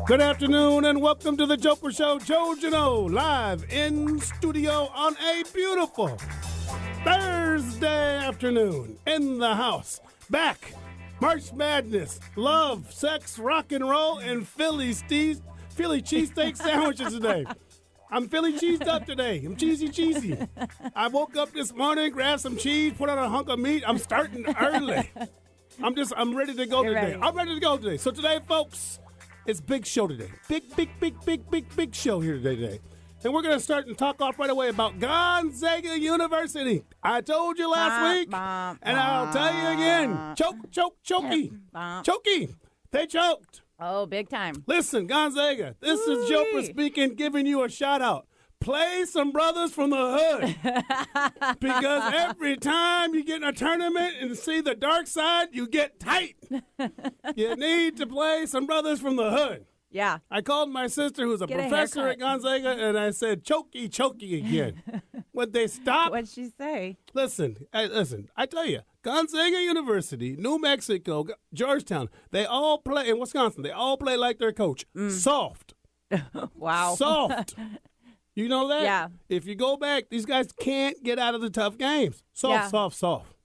Good afternoon and welcome to the Jopra Show. Joe Jano live in studio on a beautiful Thursday afternoon in the house. Back, March Madness, love, sex, rock and roll, and Philly cheesesteak sandwiches today. I'm Philly cheesed up today. I'm cheesy. I woke up this morning, grabbed some cheese, put on a hunk of meat. I'm starting early. I'm ready to go today. I'm ready to go today. So today, folks, it's big show today. Big show here today. And we're going to start and talk off right away about Gonzaga University. I told you last week, and I'll tell you again. Chokey. They choked. Oh, big time. Listen, Gonzaga, this is Jopra speaking, giving you a shout-out. Play some brothers from the hood. Because every time you get in a tournament and see the dark side, you get tight. You need to play some brothers from the hood. Yeah. I called my sister, who's a professor at Gonzaga, and I said, chokey again. Would they stop? What'd she say? Listen, I tell you, Gonzaga University, New Mexico, Georgetown, they all play, in Wisconsin, they all play like their coach. Soft. Wow. Soft. You know that? Yeah. If you go back, these guys can't get out of the tough games. Soft.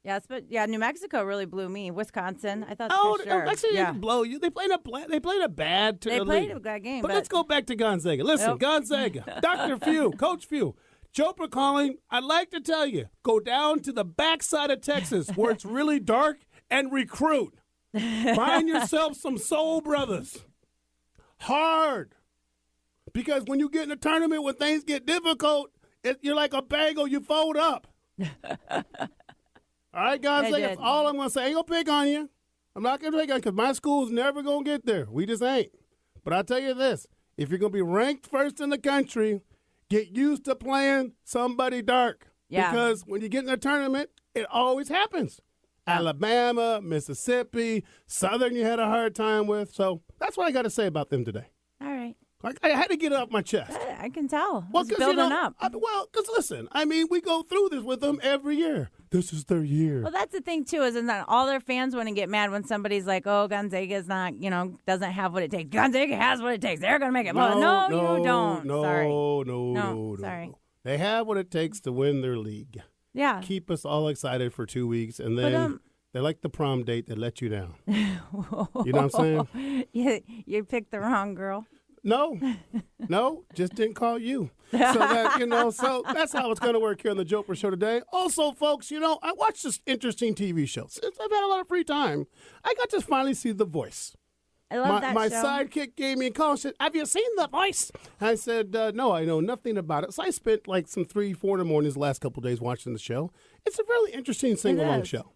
Yes, but New Mexico really blew me. Wisconsin, I thought for sure. Actually, they can blow you. They played a bad. They played a bad game. But let's go back to Gonzaga. Listen, Gonzaga, Dr. Few, Coach Few, Jopra calling. I'd like to tell you, go down to the backside of Texas where it's really dark and recruit. Find yourself some soul brothers. Hard. Because when you get in a tournament, when things get difficult, you're like a bagel, you fold up. All right, Gonzaga, that's all I'm going to say. I ain't going to pick on you. I'm not going to pick on you because my school's never going to get there. We just ain't. But I'll tell you this. If you're going to be ranked first in the country, get used to playing somebody dark. Yeah. Because when you get in a tournament, it always happens. Alabama, Mississippi, Southern you had a hard time with. So that's what I got to say about them today. All right. I had to get it off my chest. I can tell. Well, it's building up. Because listen, we go through this with them every year. This is their year. Well, that's the thing, too, isn't that all their fans want to get mad when somebody's like, oh, Gonzaga's not, doesn't have what it takes. Gonzaga has what it takes. They're going to make it. No, you don't. No. Sorry. They have what it takes to win their league. Yeah. Keep us all excited for 2 weeks, and then they're like the prom date that let you down. You know what I'm saying? You picked the wrong girl. No, just didn't call you. So that's how it's going to work here on the Jopra Show today. Also, folks, I watched this interesting TV show. Since I've had a lot of free time, I got to finally see The Voice. I love that show. My sidekick gave me a call and said, have you seen The Voice? I said, no, I know nothing about it. So I spent like some 3-4 in the mornings the last couple of days watching the show. It's a really interesting sing-along show.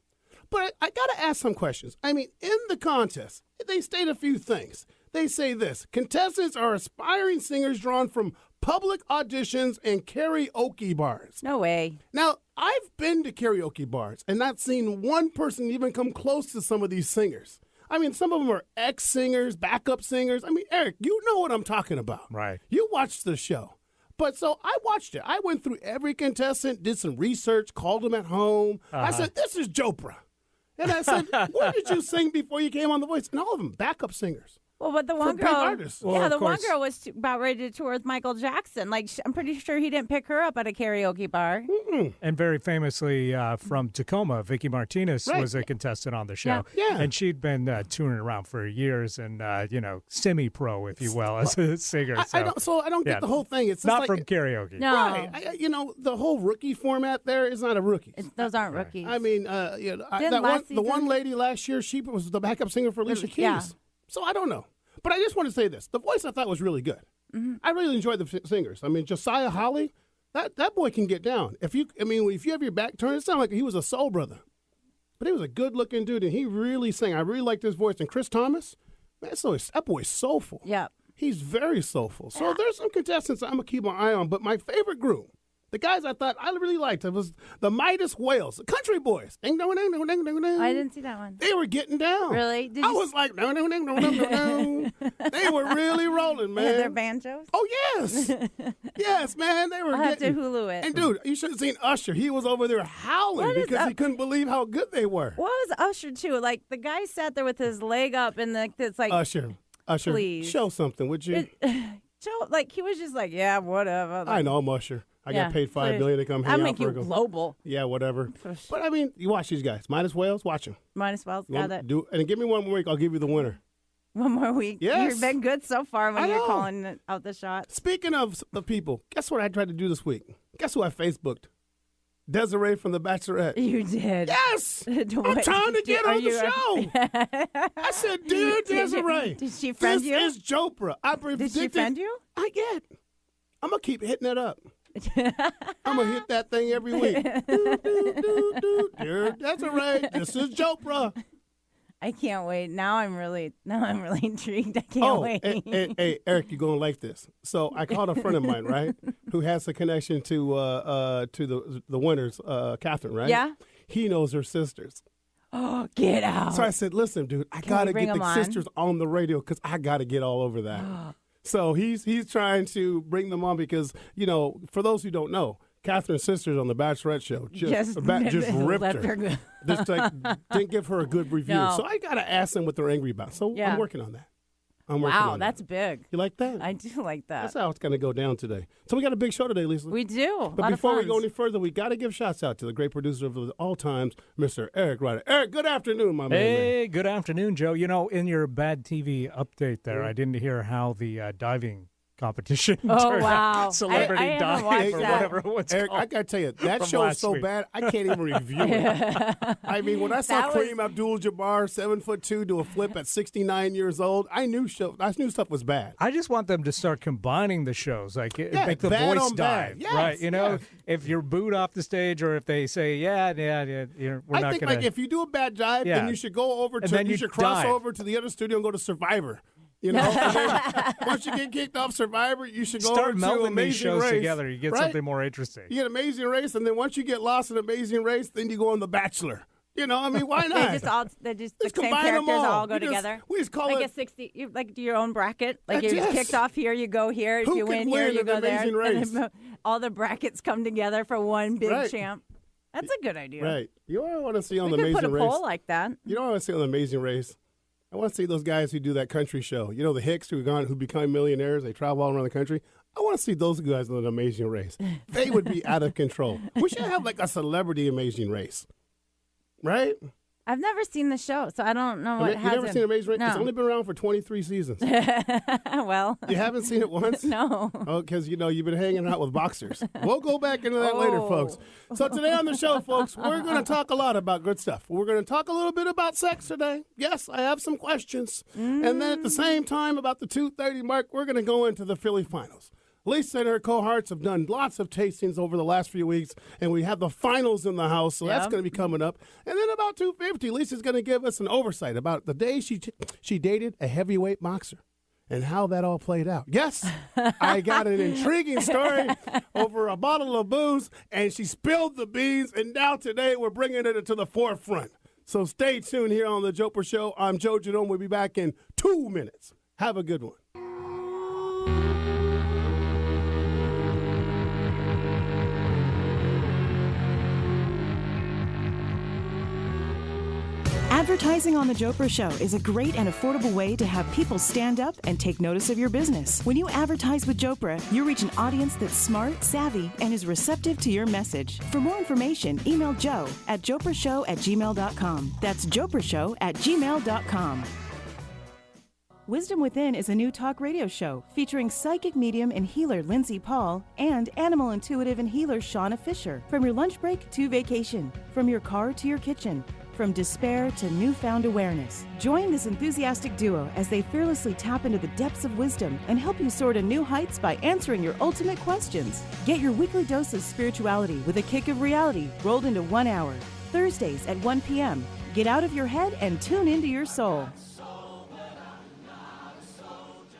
But I got to ask some questions. In the contest, they state a few things. They say this: contestants are aspiring singers drawn from public auditions and karaoke bars. No way. Now, I've been to karaoke bars and not seen one person even come close to some of these singers. Some of them are ex-singers, backup singers. Eric, you know what I'm talking about. Right. You watched the show. But so I watched it. I went through every contestant, did some research, called them at home. I said, this is Jopra. And I said, what did you sing before you came on The Voice? And all of them, backup singers. Well, but the one big girl, artists. the one girl was about ready to tour with Michael Jackson. Like, I'm pretty sure he didn't pick her up at a karaoke bar. Mm-mm. And very famously from Tacoma, Vicky Martinez was a contestant on the show. Yeah. And she'd been touring around for years and, semi-pro, if you will, as a singer. I don't get the whole thing. It's not like, from karaoke. No. Right. The whole rookie format there is not a rookie. Those aren't rookies. The one lady last year, she was the backup singer for Alicia Keys. Yeah. So I don't know. But I just want to say this. The Voice I thought was really good. Mm-hmm. I really enjoyed the singers. Josiah Hawley, that boy can get down. If you have your back turned, it sounded like he was a soul brother. But he was a good-looking dude, and he really sang. I really liked his voice. And Chris Thomas, man, that boy's soulful. Yeah. He's very soulful. So there's some contestants I'm going to keep my eye on. But my favorite group, the guys I thought I really liked, it was the Midas Whales, the Country Boys. Ding, ding, ding, ding, ding, ding, ding. I didn't see that one. They were getting down. Really? I was like, no, no, no, no, no, no. They were really rolling, man. They had their banjos? Oh, yes. Yes, man. They were I'll have to Hulu it. And, dude, you should have seen Usher. He was over there howling because he couldn't believe how good they were. What was Usher, too? Like, the guy sat there with his leg up, and it's like... Usher. Usher, Please. show something, would you? Joe, like, he was just like, yeah, whatever. Like, I know, I'm Usher. I got paid $5 million to come hang I'll out make for you a go. global. Yeah, whatever. But I mean, you watch these guys. Minus Wales, watch them. Minus Wells, got it. And give me one more week. I'll give you the winner. One more week. Yes. You've been good so far when I you're know. calling out the shot. Speaking of the people, guess what I tried to do this week? Guess who I Facebooked? Desiree from The Bachelorette. You did. Yes! I'm What- trying to get are on the you- show. I said, dear Desiree, Did she friend you? this is Jopra. I Did she predicted. friend you? I get. I'm going to keep hitting it up. I'm going to hit that thing every week. Dear Desiree, this is Jopra. I can't wait. Now I'm really intrigued. I can't wait. Hey, Eric, you're going to like this. So I called a friend of mine, right, who has a connection to the winners, Catherine, right? Yeah. He knows her sisters. Oh, get out. So I said, listen, dude, I got to get the sisters on the radio because I got to get all over that. So he's trying to bring them on because, for those who don't know, Catherine's sisters on The Bachelorette show just ripped her. Just like didn't give her a good review. No. So I got to ask them what they're angry about. So I'm working on that. Wow, that's big. You like that? I do like that. That's how it's going to go down today. So we got a big show today, Lisa. We do. But before we go any further, we got to give shots out to the great producer of all times, Mr. Eric Ryder. Eric, good afternoon, my man. Hey, good afternoon, Joe. In your bad TV update there, I didn't hear how the diving competition turned wow. out. Celebrity I haven't dive watched or that. whatever it was Eric, called. I got to tell you, that From show is last so week. bad, I can't even review it. I mean, when I saw That was- Kareem Abdul-Jabbar, 7'2", do a flip at 69 years old, I knew stuff was bad. I just want them to start combining the shows, like make the bad voice on bad. dive, Yes, right? yes. If you're booed off the stage, or if they say, we're I not think going like if you do a bad dive, then you should go over And to then you you should cross dive. over to the other studio and go to Survivor. And then once you get kicked off Survivor, you should go start over to melding Amazing these shows Race. together, you get right? something more interesting. You get Amazing Race, and then once you get lost in Amazing Race, then you go on The Bachelor. Why not? They just Let's the same combine them characters all go We just- together. we just call like it a 60, you like do your own bracket. Like Yes. you're kicked off here, you go here. If Who you can win here, win you an go there. Amazing Race? And then all the brackets come together for one big Right. champ. That's a good idea. right. You know what I want to see on We The could Amazing put a Race? poll like that. You know what I want to see on The Amazing Race? I want to see those guys who do that country show. The Hicks who become millionaires. They travel all around the country. I want to see those guys on An Amazing Race. They would be out of control. We should have like a celebrity Amazing Race, right? I've never seen the show, so I don't know what You has never it. seen Amazing Race? No. It's only been around for 23 seasons. Well, You haven't seen it once? no. Oh, because, you've been hanging out with boxers. We'll go back into that later, folks. So today on the show, folks, we're going to talk a lot about good stuff. We're going to talk a little bit about sex today. Yes, I have some questions. And then at the same time, about the 2:30 mark, we're going to go into the Philly finals. Lisa and her cohorts have done lots of tastings over the last few weeks, and we have the finals in the house, so that's Yep. going to be coming up. And then about 2:50, Lisa's going to give us an oversight about the day she dated a heavyweight boxer and how that all played out. Yes, I got an intriguing story over a bottle of booze, and she spilled the beans, and now today we're bringing it to the forefront. So stay tuned here on The Jopra Show. I'm Joe Janone. We'll be back in 2 minutes. Have a good one. Advertising on The Jopra Show is a great and affordable way to have people stand up and take notice of your business. When you advertise with Jopra, you reach an audience that's smart, savvy, and is receptive to your message. For more information, email Joe at joprashow@gmail.com. That's joprashow@gmail.com. Wisdom Within is a new talk radio show featuring psychic medium and healer Lindsay Paul and animal intuitive and healer Shauna Fisher. From your lunch break to vacation, from your car to your kitchen, from despair to newfound awareness. Join this enthusiastic duo as they fearlessly tap into the depths of wisdom and help you soar to new heights by answering your ultimate questions. Get your weekly dose of spirituality with a kick of reality rolled into 1 hour. Thursdays at 1 p.m. Get out of your head and tune into your soul.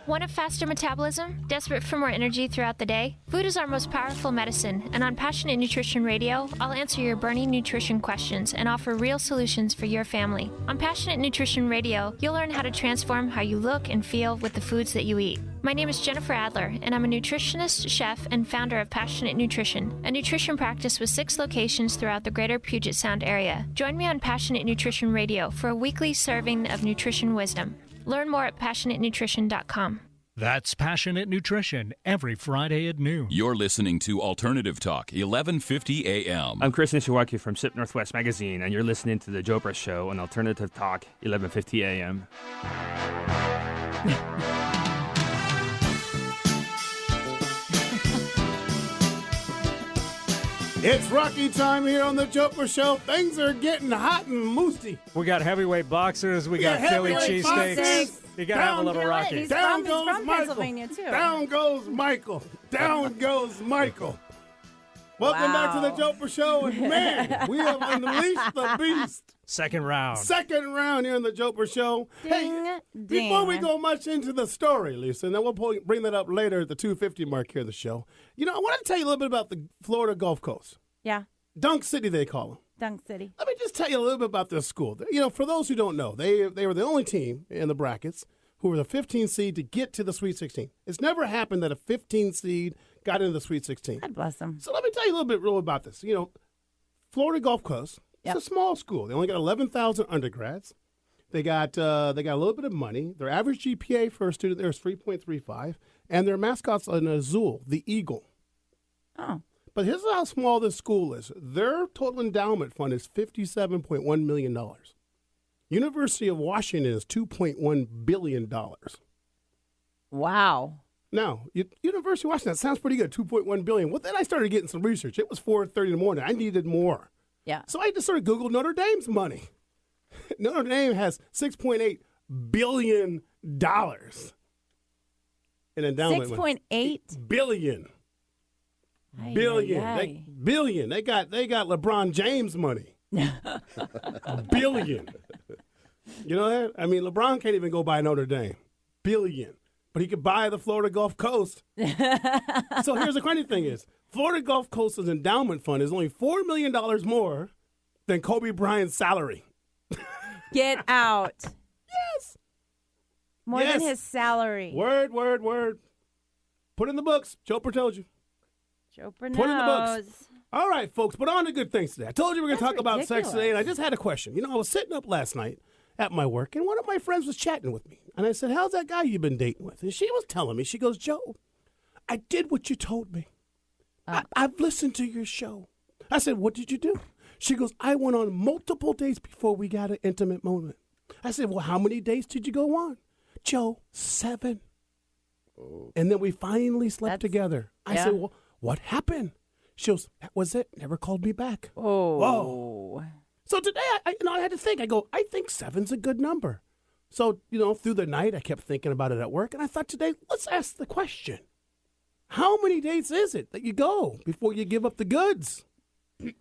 Want a faster metabolism? Desperate for more energy throughout the day? Food is our most powerful medicine, and on Passionate Nutrition Radio, I'll answer your burning nutrition questions and offer real solutions for your family. On Passionate Nutrition Radio, you'll learn how to transform how you look and feel with the foods that you eat. My name is Jennifer Adler, and I'm a nutritionist, chef, and founder of Passionate Nutrition, a nutrition practice with 6 locations throughout the greater Puget Sound area. Join me on Passionate Nutrition Radio for a weekly serving of nutrition wisdom. Learn more at PassionateNutrition.com. That's Passionate Nutrition every Friday at noon. You're listening to Alternative Talk, 1150 AM. I'm Chris Nishiwaki from SIP Northwest Magazine, and you're listening to The Jopra Show on Alternative Talk, 1150 AM. It's Rocky time here on the Jopra Show. Things are getting hot and moosey. We got heavyweight boxers. We got Philly heavyweight cheesesteaks. boxers. You got to have a little Rocky. He's Down from goes Michael. Pennsylvania, too. Down goes Michael. Down goes Michael. Welcome back to the Jopra Show. And man, we have unleashed the beast. Second round. Second round here on the Jopra Show. Ding, ding. Before we go much into the story, Lisa, and then we'll bring that up later at the 250 mark here in the show. You know, I want to tell you a little bit about the Florida Gulf Coast. Yeah, Dunk City, they call them. Dunk City. Let me just tell you a little bit about this school. You know, for those who don't know, they were the only team in the brackets who were the 15 seed to get to the Sweet 16. It's never happened that a 15 seed got into the Sweet 16. God bless them. So let me tell you a little bit real about this. You know, Florida Gulf Coast, it's a small school. They only got 11,000 undergrads. They got a little bit of money. Their average GPA for a student there is 3.35, and their mascot's an azul, the eagle. Oh. But here's how small this school is. Their total endowment fund is $57.1 million. University of Washington is $2.1 billion. Wow. Now, University of Washington, that sounds pretty good, $2.1 billion. Well, then I started getting some research. It was 4:30 in the morning. I needed more. Yeah. So I just sort of Googled Notre Dame's money. Notre Dame has $6.8 billion in endowment. 6.8 billion. Ay, Billion. ay, ay. Billion. They got LeBron James money. Billion. You know that? I mean, LeBron can't even go buy Notre Dame. Billion. But he could buy the Florida Gulf Coast. So here's the funny thing is, Florida Gulf Coast's endowment fund is only $4 million more than Kobe Bryant's salary. Get out. Yes. More than his salary. Word. Put in the books. Jopra told you. Jopra Put in the knows. books. All right, folks, but on to good things today. I told you we were going to talk about sex ridiculous. today, and I just had a question. You know, I was sitting up last night at my work, and one of my friends was chatting with me. And I said, how's that guy you've been dating with? And she was telling me, she goes, Joe, I did what you told me. I've listened to your show. I said, what did you do? She goes, I went on multiple dates before we got an intimate moment. I said, well, how many dates did you go on? Joe, 7. Oh. And then we finally slept together. I said, well, what happened? She goes, that was it. Never called me back. Oh. Whoa. So today, I had to think. I go, I think 7's a good number. So, through the night, I kept thinking about it at work. And I thought today, let's ask the question. How many dates is it that you go before you give up the goods?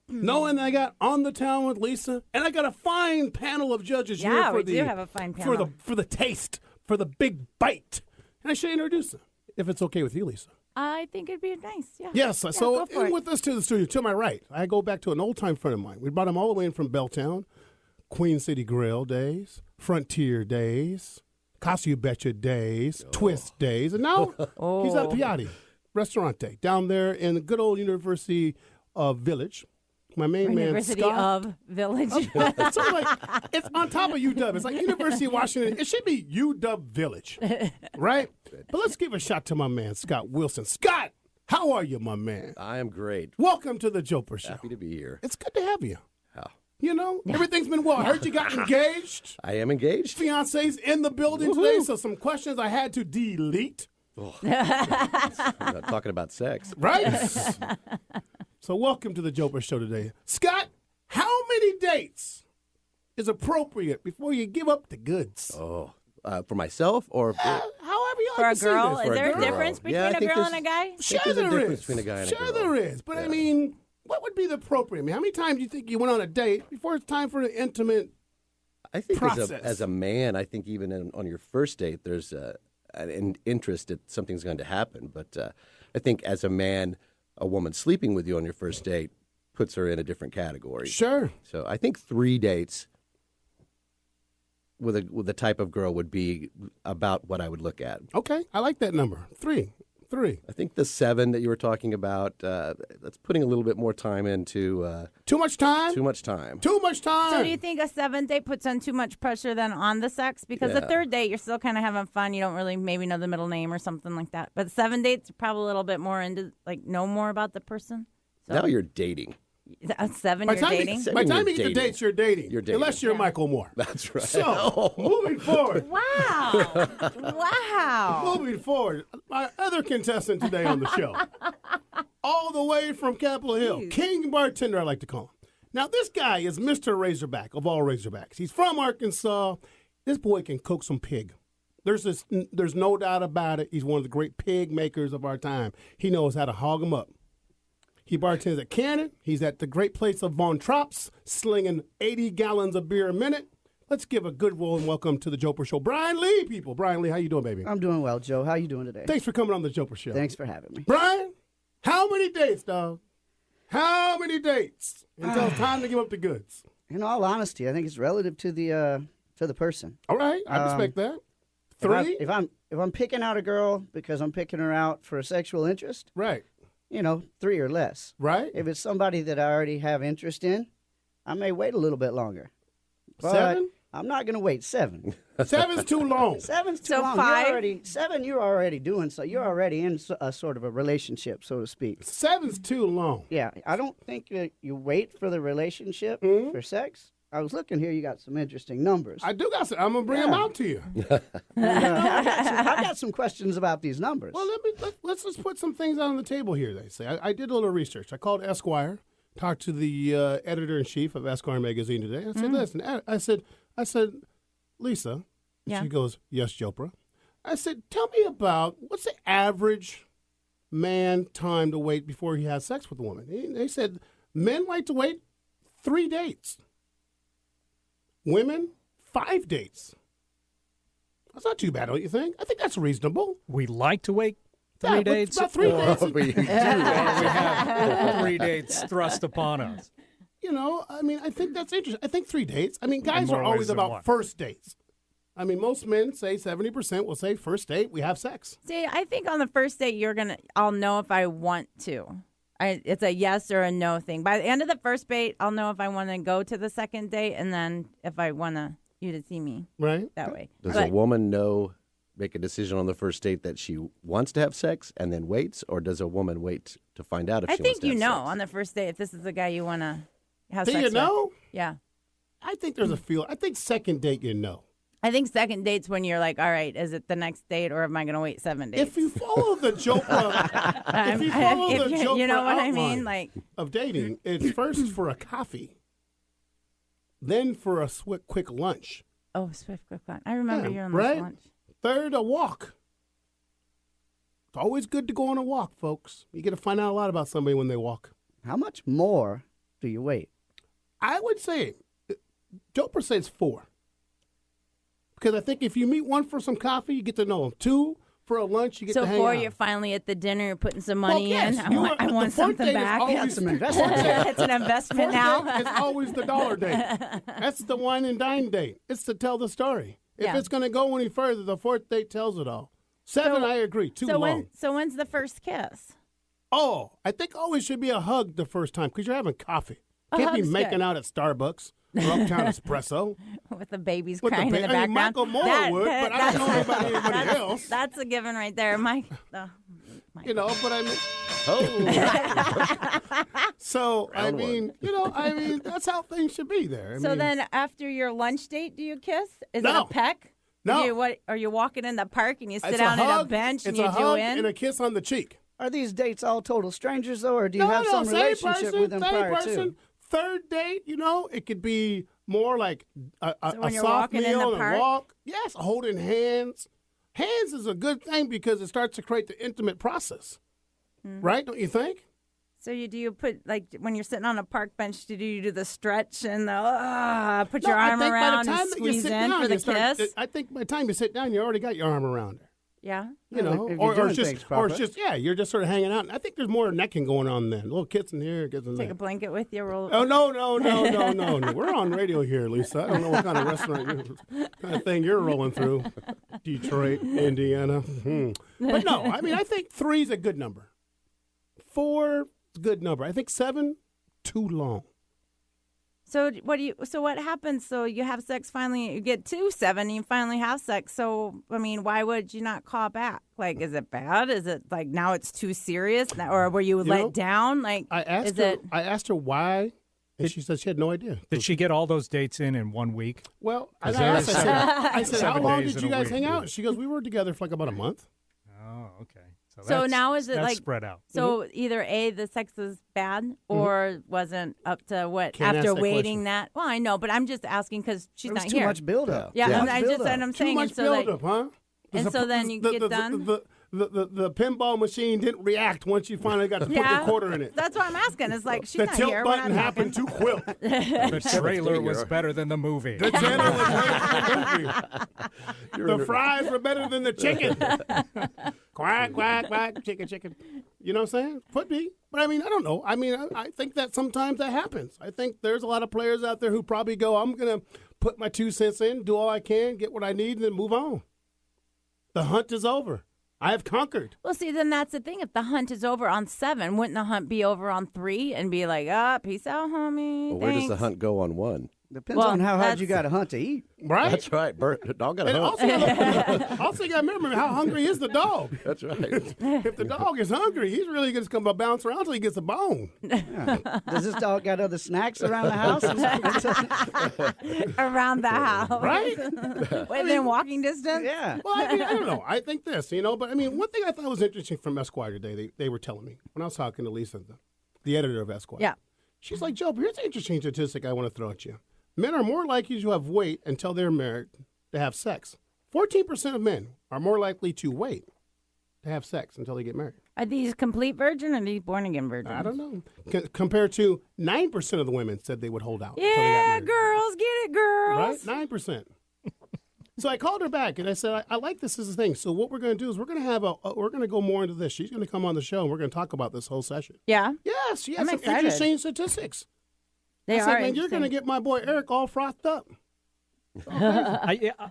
Knowing I got On the Town with Lisa, and I got a fine panel of judges here for we do have a fine panel. For the taste, for the big bite. And I should introduce them, if it's okay with you, Lisa. I think it'd be nice, yeah. Yes, Yeah, so go for it. with us to the studio, to my right, I go back to an old-time friend of mine. We brought him all the way in from Belltown, Queen City Grill days, Frontier days, Casa You Betcha days, Twist days, and now he's at Piatti Restaurante down there in the good old University of Village. My main University man, Scott. of Village. It's sort of like, it's on top of UW. It's like University of Washington. It should be UW Village, right? But let's give a shot to my man, Scott Wilson. Scott, how are you, my man? I am great. Welcome to the Jopra Show. Happy to be here. It's good to have you. How? Everything's been well. I heard you got engaged. I am engaged. Fiance's in the building today, so some questions I had to delete. I'm not talking about sex. Right? So welcome to the Jopra Show today. Scott, how many dates is appropriate before you give up the goods? Oh, for myself or However you For like a to say girl? this. Is there a girl. difference between Yeah, I a think girl there's- and a guy? Sure there's a there difference is. between a guy and a Sure girl. there is. But I mean, what would be the appropriate? I mean, how many times do you think you went on a date before it's time for an intimate I think process? as a man, I think even on your first date, there's an interest that something's going to happen. But I think as a man, a woman sleeping with you on your first date puts her in a different category. Sure. So I think 3 dates with the type of girl would be about what I would look at. Okay, I like that number. 3. 3. I think the 7 that you were talking about, that's putting a little bit more time into Too much time? too much time. Too much time. So do you think a 7th date puts on too much pressure then on the sex? Because the Yeah. 3rd date, you're still kind of having fun. You don't really maybe know the middle name or something like that. But 7 dates, probably a little bit more into, like, know more about about the person. So Now you're dating. at 7 By you're the time dating. by the time you get dating. the dates, you're dating. You're dating. Unless you're Michael Moore. That's right. So, moving forward. Wow. Wow. Moving forward, my other contestant today on the show, all the way from Capitol Hill, King Bartender, I like to call him. Now, this guy is Mr. Razorback of all Razorbacks. He's from Arkansas. This boy can cook some pig. There's no doubt about it. He's one of the great pig makers of our time. He knows how to hog them up. He bartends at Cannon. He's at the great place of Von Trapp's, slinging 80 gallons of beer a minute. Let's give a good roll and welcome to the Jopra Show, Brian Lee, people. Brian Lee, how you doing, baby? I'm doing well, Joe. How you doing today? Thanks for coming on the Jopra Show. Thanks for having me. Brian, how many dates, dog? How many dates until it's time to give up the goods? In all honesty, I think it's relative to the person. All right, I respect that. 3? If I'm picking out a girl because I'm picking her out for a sexual interest, Right, 3 or less. right. If it's somebody that I already have interest in, I may wait a little bit longer. But 7? I'm not going to wait 7. 7's too long. 7's too So long. 5? 7, you're already doing so. You're already in a sort of a relationship, so to speak. 7's too long. Yeah, I don't think that you wait for the relationship for sex. I was looking here. You got some interesting numbers. I do got some. I'm gonna bring them out to you. I've got some questions about these numbers. Well, let's just put some things on the table here. They say I did a little research. I called Esquire, talked to the editor in chief of Esquire magazine today. I said, listen, I said, Lisa. Yeah. She goes, yes, Jopra. I said, tell me about what's the average man time to wait before he has sex with a woman. They said men like to wait 3 dates. Women, 5 dates. That's not too bad, don't you think? I think that's reasonable. We like to wait Yeah, 3 but dates. about 3 or dates. we have 3 dates thrust upon us. I think that's interesting. I think 3 dates. I mean, guys more are always ways than about one. first dates. I mean, most men say 70% will say first date, we have sex. See, I think on the first date I'll know if I want to. It's a yes or a no thing. By the end of the first date, I'll know if I want to go to the second date, and then if I want you to see me Right? that way. Does But a woman make a decision on the first date that she wants to have sex and then waits, or does a woman wait to find out if I she think wants to you have know sex? on the first date if this is the guy you want to have Do sex you with. know? Yeah. I think there's a feel. I think second date, you know. I think second date's when you're like, all right, is it the next date or am I going to wait 7 days? If you follow the Jopra, if you follow the Jopra you know what I outline mean? Like, of dating, it's first for a coffee, then for a quick lunch. oh, swift, quick one. I remember Yeah, you on right? this lunch. Third, a walk. It's always good to go on a walk, folks. You get to find out a lot about somebody when they walk. How much more do you wait? I would say, Jopra says 4. Because I think if you meet one for some coffee, you get to know them. 2, for a lunch, you get So to hang 4, out. you're finally at the dinner, you're putting some money yes, in. I you want, are- I the want fourth something date is back. always- Some investment. It's an investment now. It's always the dollar date. That's the wine and dine date. It's to tell the story. If Yeah. it's going to go any further, the 4th date tells it all. 7, So- I agree. Too so long. when's the first kiss? Oh, I think always should be a hug the first time because you're having coffee. Can't be hug's making good. out at Starbucks or Uptown Espresso. With the babies With the crying in the ba- I background. mean, Michael Moore would, but I don't know about anybody else. That's a given right there. Mike. But I mean, so Round I mean, that's how things should be there. I So mean, then after your lunch date, do you kiss? Is No. it a peck? No. Are you walking in the park and you sit it's down a at a hug, bench and it's you a do hug in? and a kiss on the cheek. Are these dates all total strangers, though, or do you have some same relationship person, with them same prior person. to? Third date, it could be more like a when you're soft walking in meal the and park? walk. Yes, holding hands. Hands is a good thing because it starts to create the intimate process. Mm-hmm. Right? Don't you think? So do you put, like, when you're sitting on a park bench, do you do the stretch and the put your I arm think by the around time and that you squeeze sit in down, for the you start- kiss? I think by the time you sit down, you already got your arm around her. Yeah. You know, if you're or doing it's things just, proper. you're just sort of hanging out. And I think there's more necking going on then. A little kiss in here, kiss in Take there. a blanket with you. Roll. Oh no! We're on radio here, Lisa. I don't know what kind of restaurant, kind of thing you're rolling through. Detroit, Indiana. But no, I mean, I think 3 is a good number. 4 is a good number. I think 7, too long. So what happens? So you have sex finally, you get to 7, and you finally have sex. So, I mean, why would you not call back? Like, is it bad? Is it like now it's too serious? Or were you let down? Like, I asked her why, and she said she had no idea. Did she get all those dates in 1 week? Well, I Is there said, how 7 long days did in you a guys week? hang out? She goes, we were together for like about a month. Oh, okay. So that's- now is it that's like spread out? So either A, the sex was bad, or wasn't up to what Can't after ask that waiting question. that. Well, I know, but I'm just asking because she's There was not too here. much buildup. Yeah, Yeah. and I just Build-up. and I'm Too saying, much and so like, buildup, huh? and so then you get done? The pinball machine didn't react once you finally got to put the quarter in it. That's what I'm asking. It's like she's The not tilt here. We're button not happened talking. too quick. The trailer was better than the movie. The channel was better than the movie. The fries were better than the chicken. Quack, quack, quack, chicken, chicken. You know what I'm saying? Could be. But I mean, I don't know. I mean, I think that sometimes that happens. I think there's a lot of players out there who probably go, I'm going to put my 2 cents in, do all I can, get what I need, and then move on. The hunt is over. I have conquered. Well, see, then that's the thing. If the hunt is over on 7, wouldn't the hunt be over on 3 and be like, peace out, homie? Well, where does the Thanks." hunt go on 1? Depends Well, on how hard you that's- got to hunt to eat. Right? That's right. The dog got a And hunt. also, you got to remember how hungry is the dog. That's right. If the dog is hungry, he's really just going to bounce around until he gets a bone. Does this dog got other snacks around the house? Around the house. Right? Within walking distance? Yeah. Well, I mean, I don't know. I think this, but I mean, one thing I thought was interesting from Esquire today, they were telling me when I was talking to Lisa, the editor of Esquire. Yeah. She's like, Joe, here's an interesting statistic I want to throw at you. Men are more likely to have wait until they're married to have sex. 14% of men are more likely to wait to have sex until they get married. Are these complete virgin or are these born again virgins? I don't know. Compared to 9% of the women said they would hold out. until they got Yeah, married. girls, get it, girls. Right? 9%. So I called her back and I said, I like this as a thing. So what we're going to do is we're going to go more into this. She's going to come on the show and we're going to talk about this whole session. Yeah, Yes, she has I'm some excited. interesting statistics. they I are. said, man, you're interesting. going to get my boy Eric all frothed up.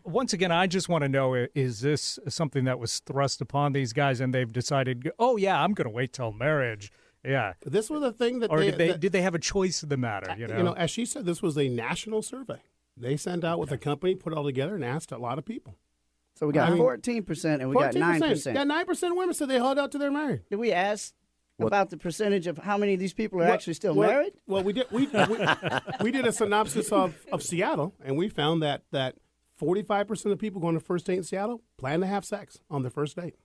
Once again, I just want to know, is this something that was thrust upon these guys and they've decided, oh, yeah, I'm going to wait till marriage? Yeah. This was a thing that Or they, did they have a choice in the matter? as she said, this was a national survey. They sent out with a company, put it all together, and asked a lot of people. So we got I mean, 14% and we got 9%. Got 9% of women said they held out to their married. Did we ask about the percentage of how many of these people are actually still married? Well, we did. We did a synopsis of Seattle, and we found that 45% of people going to first date in Seattle plan to have sex on their first date.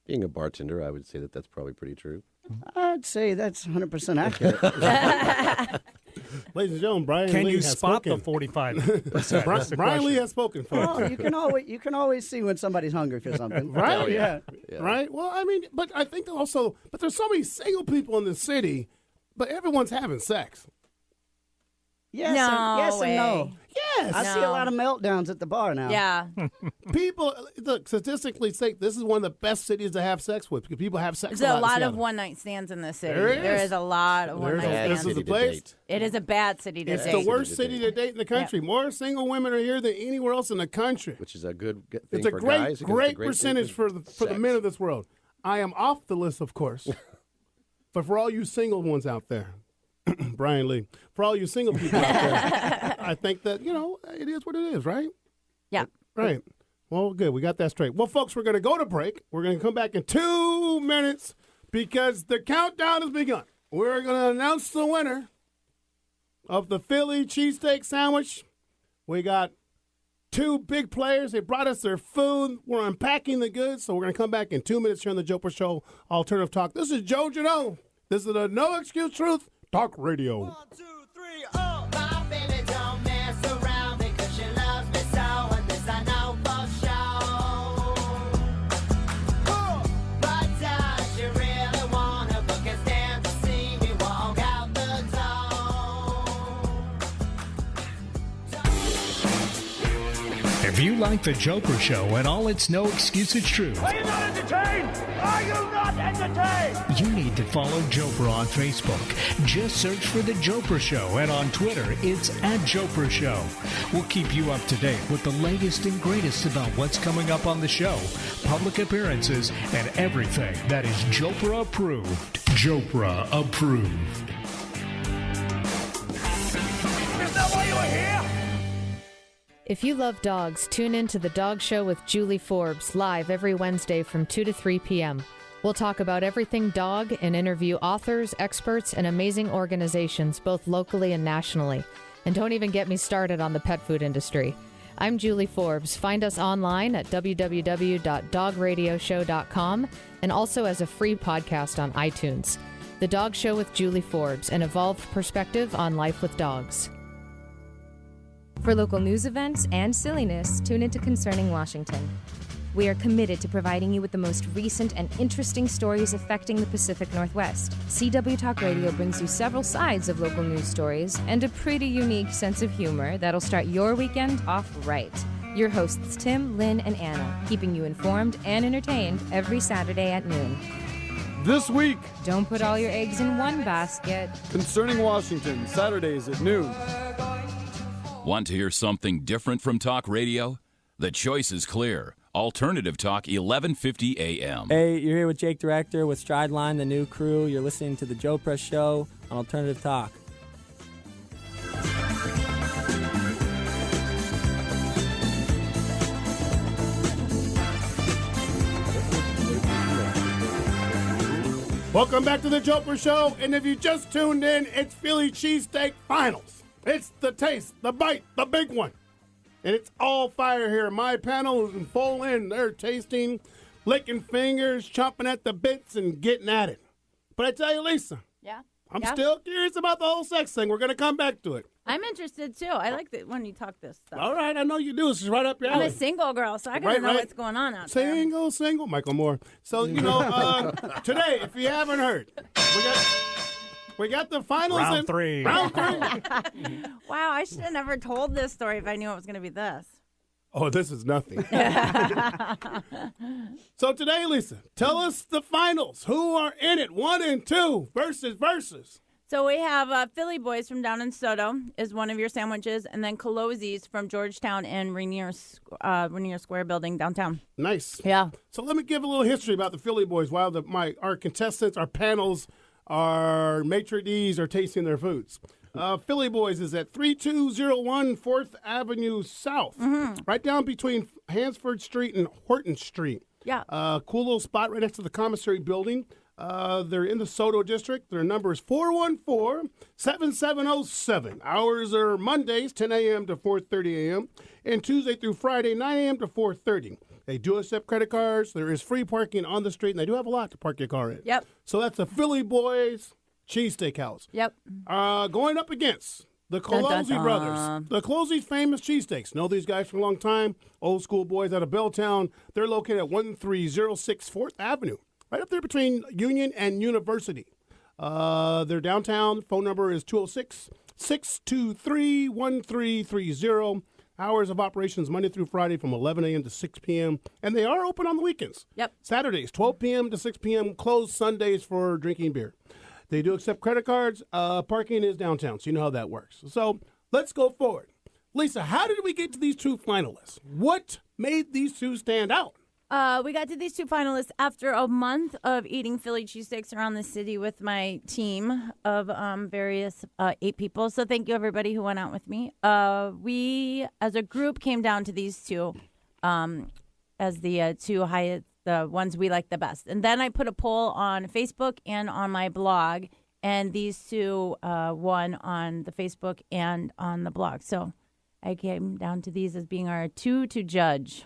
Being a bartender, I would say that that's probably pretty true. I'd say that's 100% accurate. Ladies and gentlemen, Brian Can Lee you has spot spoken. the 45%? Brian Lee has spoken for us. Well, you can always see when somebody's hungry for something. Right? Oh, yeah. Right? Well, I mean, but I think also, but there's so many single people in the city, but everyone's having sex. Yes, No yes way. and no. Yes. I see a lot of meltdowns at the bar now. Yeah. People, look, statistically say this is one of the best cities to have sex with because people have sex There's a in lot of Seattle. one-night stands in this city. There There is. is a lot of There's one-night a- stands. this is the to place. date. It is a bad city to It's date. the worst city to date in the country. More single women are here than anywhere else in the country. Which is a good thing It's a for great, guys. because great it's a great percentage thing for the sex. men of this world. I am off the list, of course. But for all you single ones out there, Brian Lee, for all you single people out there, I think that, it is what it is, right? Yeah. Right. Well, good. We got that straight. Well, folks, we're going to go to break. We're going to come back in 2 minutes because the countdown has begun. We're going to announce the winner of the Philly cheesesteak sandwich. We got 2 big players. They brought us their food. We're unpacking the goods. So we're going to come back in 2 minutes here on the Jopra Show Alternative Talk. This is Joe Janot. This is the No Excuse Truth Talk Radio. 1, 2, 3, oh. My baby don't mess around because she loves me so, and this I know for sure. Oh. But she really wanna book a stand to see me walk out the door. If you like The Jopra Show and all its no excuses truth, Are you not entertained? Are you not entertained? you need to follow Jopra on Facebook. Just search for The Jopra Show, and on Twitter, it's @Jopra Show. We'll keep you up to date with the latest and greatest about what's coming up on the show, public appearances, and everything that is Jopra approved. Jopra approved. Is that why you were here? If you love dogs, tune in to The Dog Show with Julie Forbes, live every Wednesday from 2 to 3 p.m. We'll talk about everything dog and interview authors, experts, and amazing organizations, both locally and nationally. And don't even get me started on the pet food industry. I'm Julie Forbes. Find us online at www.dogradioshow.com and also as a free podcast on iTunes. The Dog Show with Julie Forbes, an evolved perspective on life with dogs. For local news events and silliness, tune into Concerning Washington. We are committed to providing you with the most recent and interesting stories affecting the Pacific Northwest. CW Talk Radio brings you several sides of local news stories and a pretty unique sense of humor that'll start your weekend off right. Your hosts Tim, Lynn, and Anna, keeping you informed and entertained every Saturday at noon. This week, Don't put all your eggs in one basket. Concerning Washington, Saturdays at noon. Want to hear something different from talk radio? The choice is clear. Alternative Talk, 1150 a.m. Hey, you're here with Jake Director with Strideline, the new crew. You're listening to the Jopra Show on Alternative Talk. Welcome back to the Jopra Show, and if you just tuned in, it's Philly Cheesesteak Finals. It's the taste, the bite, the big one. And it's all fire here. My panel is in full in. They're tasting, licking fingers, chomping at the bits, and getting at it. But I tell you, Lisa. Yeah. I'm still curious about the whole sex thing. We're going to come back to it. I'm interested, too. I like that when you talk this stuff. All right, I know you do. This is right up your alley. I'm a single girl, so I got to know what's going on out there. Single, Michael Moore. So, today, if you haven't heard, we got the finals. Round three. Wow, I should have never told this story if I knew it was going to be this. Oh, this is nothing. So today, Lisa, tell us the finals. Who are in it? 1 and 2 versus. So we have Philly Boys from down in Soto is one of your sandwiches, and then Colosi's from Georgetown and Rainier Square Building downtown. Nice. Yeah. So let me give a little history about the Philly Boys while our contestants, our panels, our maitre d's are tasting their foods. Philly Boys is at 3201 4th Avenue South, right down between Hansford Street and Horton Street. Yeah. Cool little spot right next to the commissary building. They're in the Soto district. Their number is 414-7707. Hours are Mondays, 10 a.m. to 4:30 a.m., and Tuesday through Friday, 9 a.m. to 4:30. They do accept credit cards. There is free parking on the street, and they do have a lot to park your car in. Yep. So that's the Philly Boys Cheesesteak House. Yep. Going up against the Colosi brothers. The Colosi's famous cheesesteaks. Know these guys for a long time. Old school boys out of Belltown. They're located at 1306 4th Avenue, right up there between Union and University. They're downtown. Phone number is 206-623-1330. Hours of operations Monday through Friday from 11 a.m. to 6 p.m. And they are open on the weekends. Yep. Saturdays, 12 p.m. to 6 p.m. Closed Sundays for drinking beer. They do accept credit cards. Parking is downtown, so you know how that works. So let's go forward. Lisa, how did we get to these two finalists? What made these two stand out? We got to these two finalists after a month of eating Philly cheesesteaks around the city with my team of various 8 people. So thank you, everybody who went out with me. We, as a group, came down to these two as the two highest, the ones we like the best. And then I put a poll on Facebook and on my blog, and these two won on the Facebook and on the blog. So I came down to these as being our two to judge.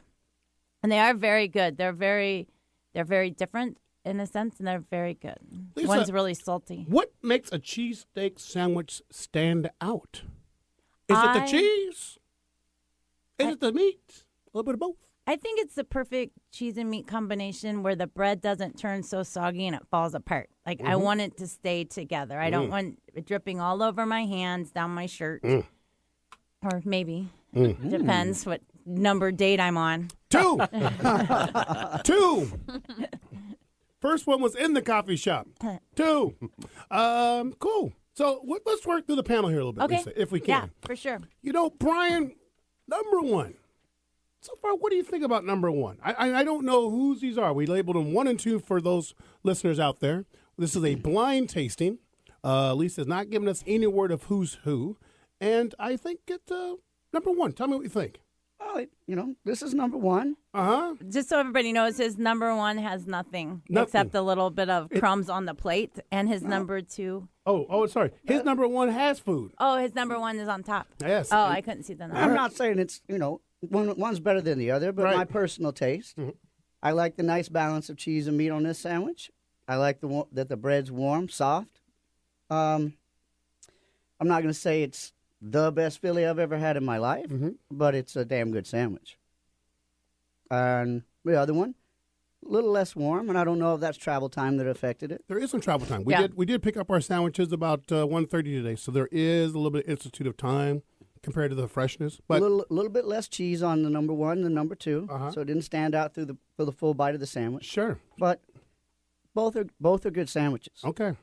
And they are very good. They're very different in a sense, and they're very good. Lisa, one's really salty. What makes a cheesesteak sandwich stand out? Is it the cheese? Is it the meat? A little bit of both. I think it's the perfect cheese and meat combination where the bread doesn't turn so soggy and it falls apart. Like, I want it to stay together. I don't want it dripping all over my hands, down my shirt. Or maybe Depends what number date I'm on. 2. 2. First one was in the coffee shop. 2. Cool. So let's work through the panel here a little bit, Okay. Lisa, if we can. Yeah, for sure. You know, Brian, number 1. So far, what do you think about number 1? I don't know whose these are. We labeled them 1 and 2 for those listeners out there. This is a blind tasting. Lisa's not giving us any word of who's who. And I think number 1. Tell me what you think. Oh, this is number 1. Just so everybody knows, his number 1 has nothing except a little bit of crumbs on the plate, and his number 2. Oh, sorry. His number 1 has food. Oh, his number 1 is on top. Yes. Oh, I couldn't see the number. I'm not saying it's, one's better than the other, but Right. my personal taste. I like the nice balance of cheese and meat on this sandwich. I like that the bread's warm, soft. I'm not going to say it's the best Philly I've ever had in my life, but it's a damn good sandwich. And the other one, a little less warm, and I don't know if that's travel time that affected it. There is some travel time. Yeah. We did pick up our sandwiches about 1:30 today, so there is a little bit of institute of time compared to the freshness. But A little bit less cheese on the number 1 than number 2, so it didn't stand out for the full bite of the sandwich. Sure. But both are good sandwiches. Okay.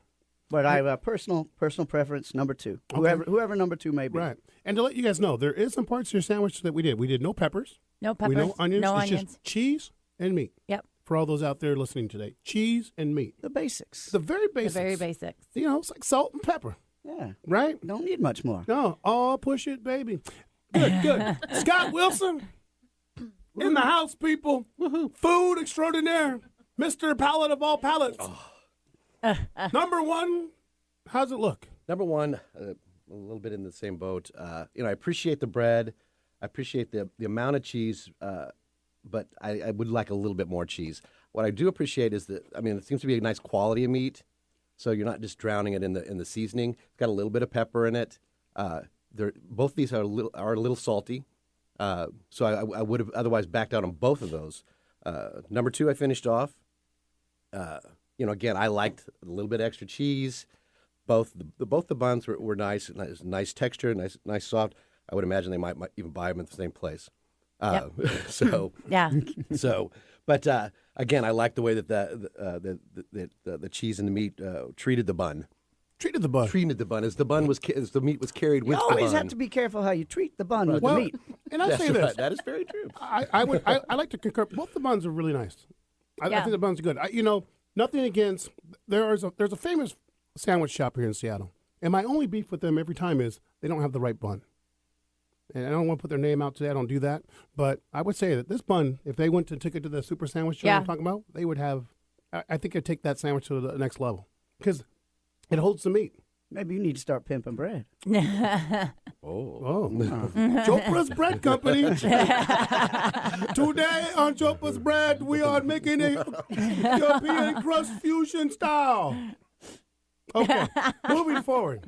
But I have a personal preference, number 2. Okay. Whoever number 2 may be. Right. And to let you guys know, there is some parts of your sandwich that we did. We did no peppers. No peppers. No onions. No It's onions. just cheese and meat. Yep. For all those out there listening today, cheese and meat. The basics. The very basics. The very basics. It's like salt and pepper. Yeah. Right? Don't need much more. No. Oh, push it, baby. Good. Scott Wilson in the house, people. Food extraordinaire. Mr. Palate of all palates. Number 1, how's it look? Number 1, a little bit in the same boat. I appreciate the bread. I appreciate the amount of cheese, but I would like a little bit more cheese. What I do appreciate is that, it seems to be a nice quality of meat, so you're not just drowning it in the seasoning. It's got a little bit of pepper in it. Both of these are a little salty, so I would have otherwise backed out on both of those. Number 2, I finished off. Again, I liked a little bit extra cheese. Both the buns were nice, nice texture, nice soft. I would imagine they might even buy them at the same place. Yep. Yeah. But again, I like the way that the cheese and the meat treated the bun. Treated the bun. Treated the bun as the meat was carried with You the bun. always have to be careful how you treat the bun with Well, the meat. And I That's say this. right. That is very true. I like to concur. Both the buns are really nice. I Yeah. think the buns are good. Nothing against. There's a famous sandwich shop here in Seattle, and my only beef with them every time is they don't have the right bun. And I don't want to put their name out today. I don't do that. But I would say that this bun, if they went and took it to the super sandwich shop I'm talking about, they would have. I think it'd take that sandwich to the next level because it holds the meat. Maybe you need to start pimping bread. Oh. Jopra's Bread Company. Today on Jopra's Bread, we are making a European crust fusion style. Okay, moving forward.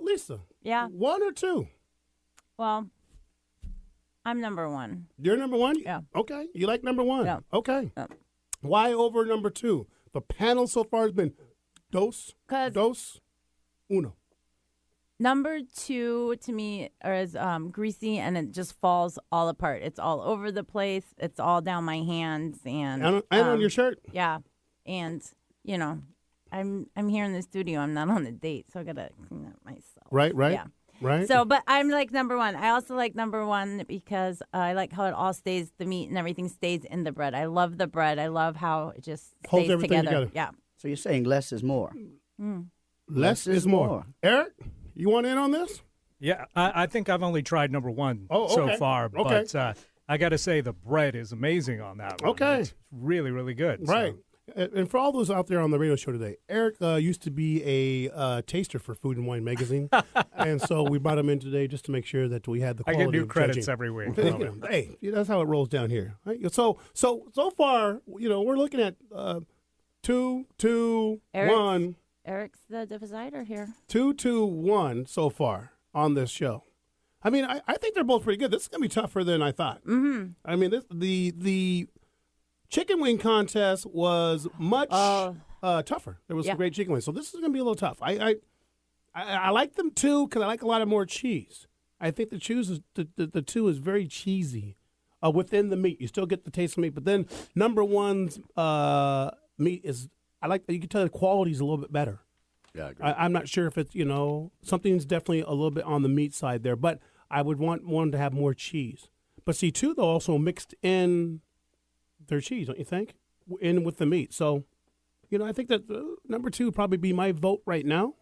Lisa. Yeah. 1 or 2? Well, I'm number 1. You're number 1? Yeah. Okay, you like number 1? Yeah. Okay. Why over number 2? The panel so far has been dos, uno. Number 2 to me is greasy, and it just falls all apart. It's all over the place. It's all down my hands and on your shirt. Yeah, and I'm here in the studio. I'm not on a date, so I gotta clean up myself. Right. Yeah. Right. So, but I'm like number 1. I also like number 1 because I like how it all stays, the meat and everything stays in the bread. I love the bread. I love how it just Holds stays everything together. Yeah. So you're saying less is more. Less is more. Eric, you want in on this? Yeah, I think I've only tried number 1 okay. so far, Okay. but I got to say the bread is amazing on that one. Okay. It's really, really good. so. Right. And for all those out there on the radio show today, Eric used to be a taster for Food and Wine magazine, and so we brought him in today just to make sure that we had the I quality get new of credits judging. every week. Hey, that's how it rolls down here. Right? So far, we're looking at 2, 2, 1. Eric's the decider here. 2, 2, 1 so far on this show. I mean, I think they're both pretty good. This is gonna be tougher than I thought. Mm-hmm. I mean, the chicken wing contest was much tougher. There was some great chicken wings, so this is going to be a little tough. I like them too because I like a lot of more cheese. I think the two is very cheesy. Within the meat, you still get the taste of meat, but then number one's meat is, I like, you can tell the quality is a little bit better. Yeah, I agree. I'm not sure if it's, something's definitely a little bit on the meat side there, but I would want one to have more cheese. But see, two, though, also mixed in their cheese, don't you think? In with the meat. So, I think that number two would probably be my vote right now.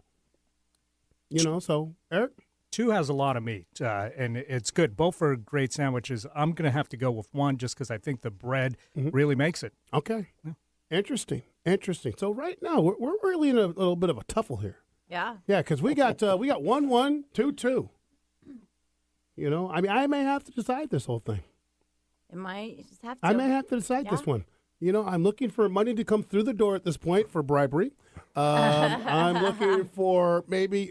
So, Eric? Two has a lot of meat, and it's good. Both are great sandwiches. I'm going to have to go with one just because I think the bread really makes it. Okay. Yeah. Interesting. So right now, we're really in a little bit of a tuffle here. Yeah. Yeah, because we got 1-1, 2-2. I may have to decide this whole thing. It might just have to. I may have to decide this one. I'm looking for money to come through the door at this point for bribery. I'm looking for maybe,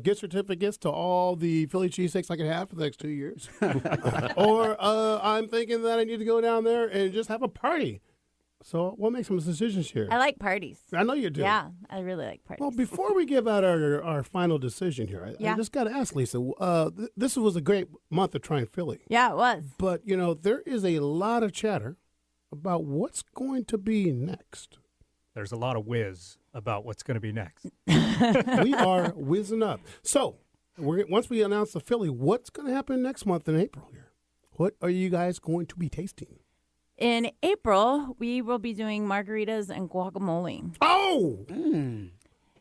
gift certificates to all the Philly cheesesteaks I can have for the next 2 years. Or I'm thinking that I need to go down there and just have a party. So we'll make some decisions here. I like parties. I know you do. Yeah, I really like parties. Well, before we give out our final decision here, I just got to ask, Lisa, this was a great month of trying Philly. Yeah, it was. But, there is a lot of chatter about what's going to be next. There's a lot of whiz about what's going to be next. We are whizzing up. So, once we announce the Philly, what's going to happen next month in April here? What are you guys going to be tasting? In April, we will be doing margaritas and guacamole. Oh!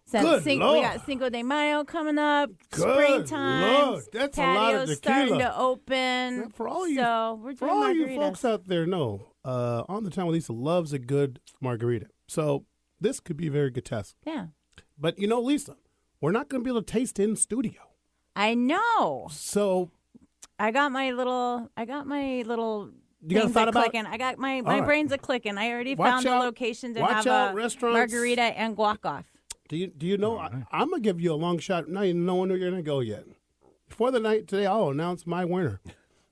Since Good we Lord. got Cinco de Mayo coming up, Good springtime, Lord. That's a lot of patios starting tequila. to open. Yeah, for all you, so we're doing for all you margaritas. folks out there know, On the Town with Lisa loves a good margarita. So this could be a very good test. Yeah. But Lisa, we're not going to be able to taste in studio. I know. So I got my little you got things thought are about clicking. I got my All right. brains are clicking. I already Watch found out- a location to watch have out, a restaurants. margarita and guac off. Do you know? I'm going to give you a long shot. Now you know when you're going to go yet. Before the night today, I'll announce my winner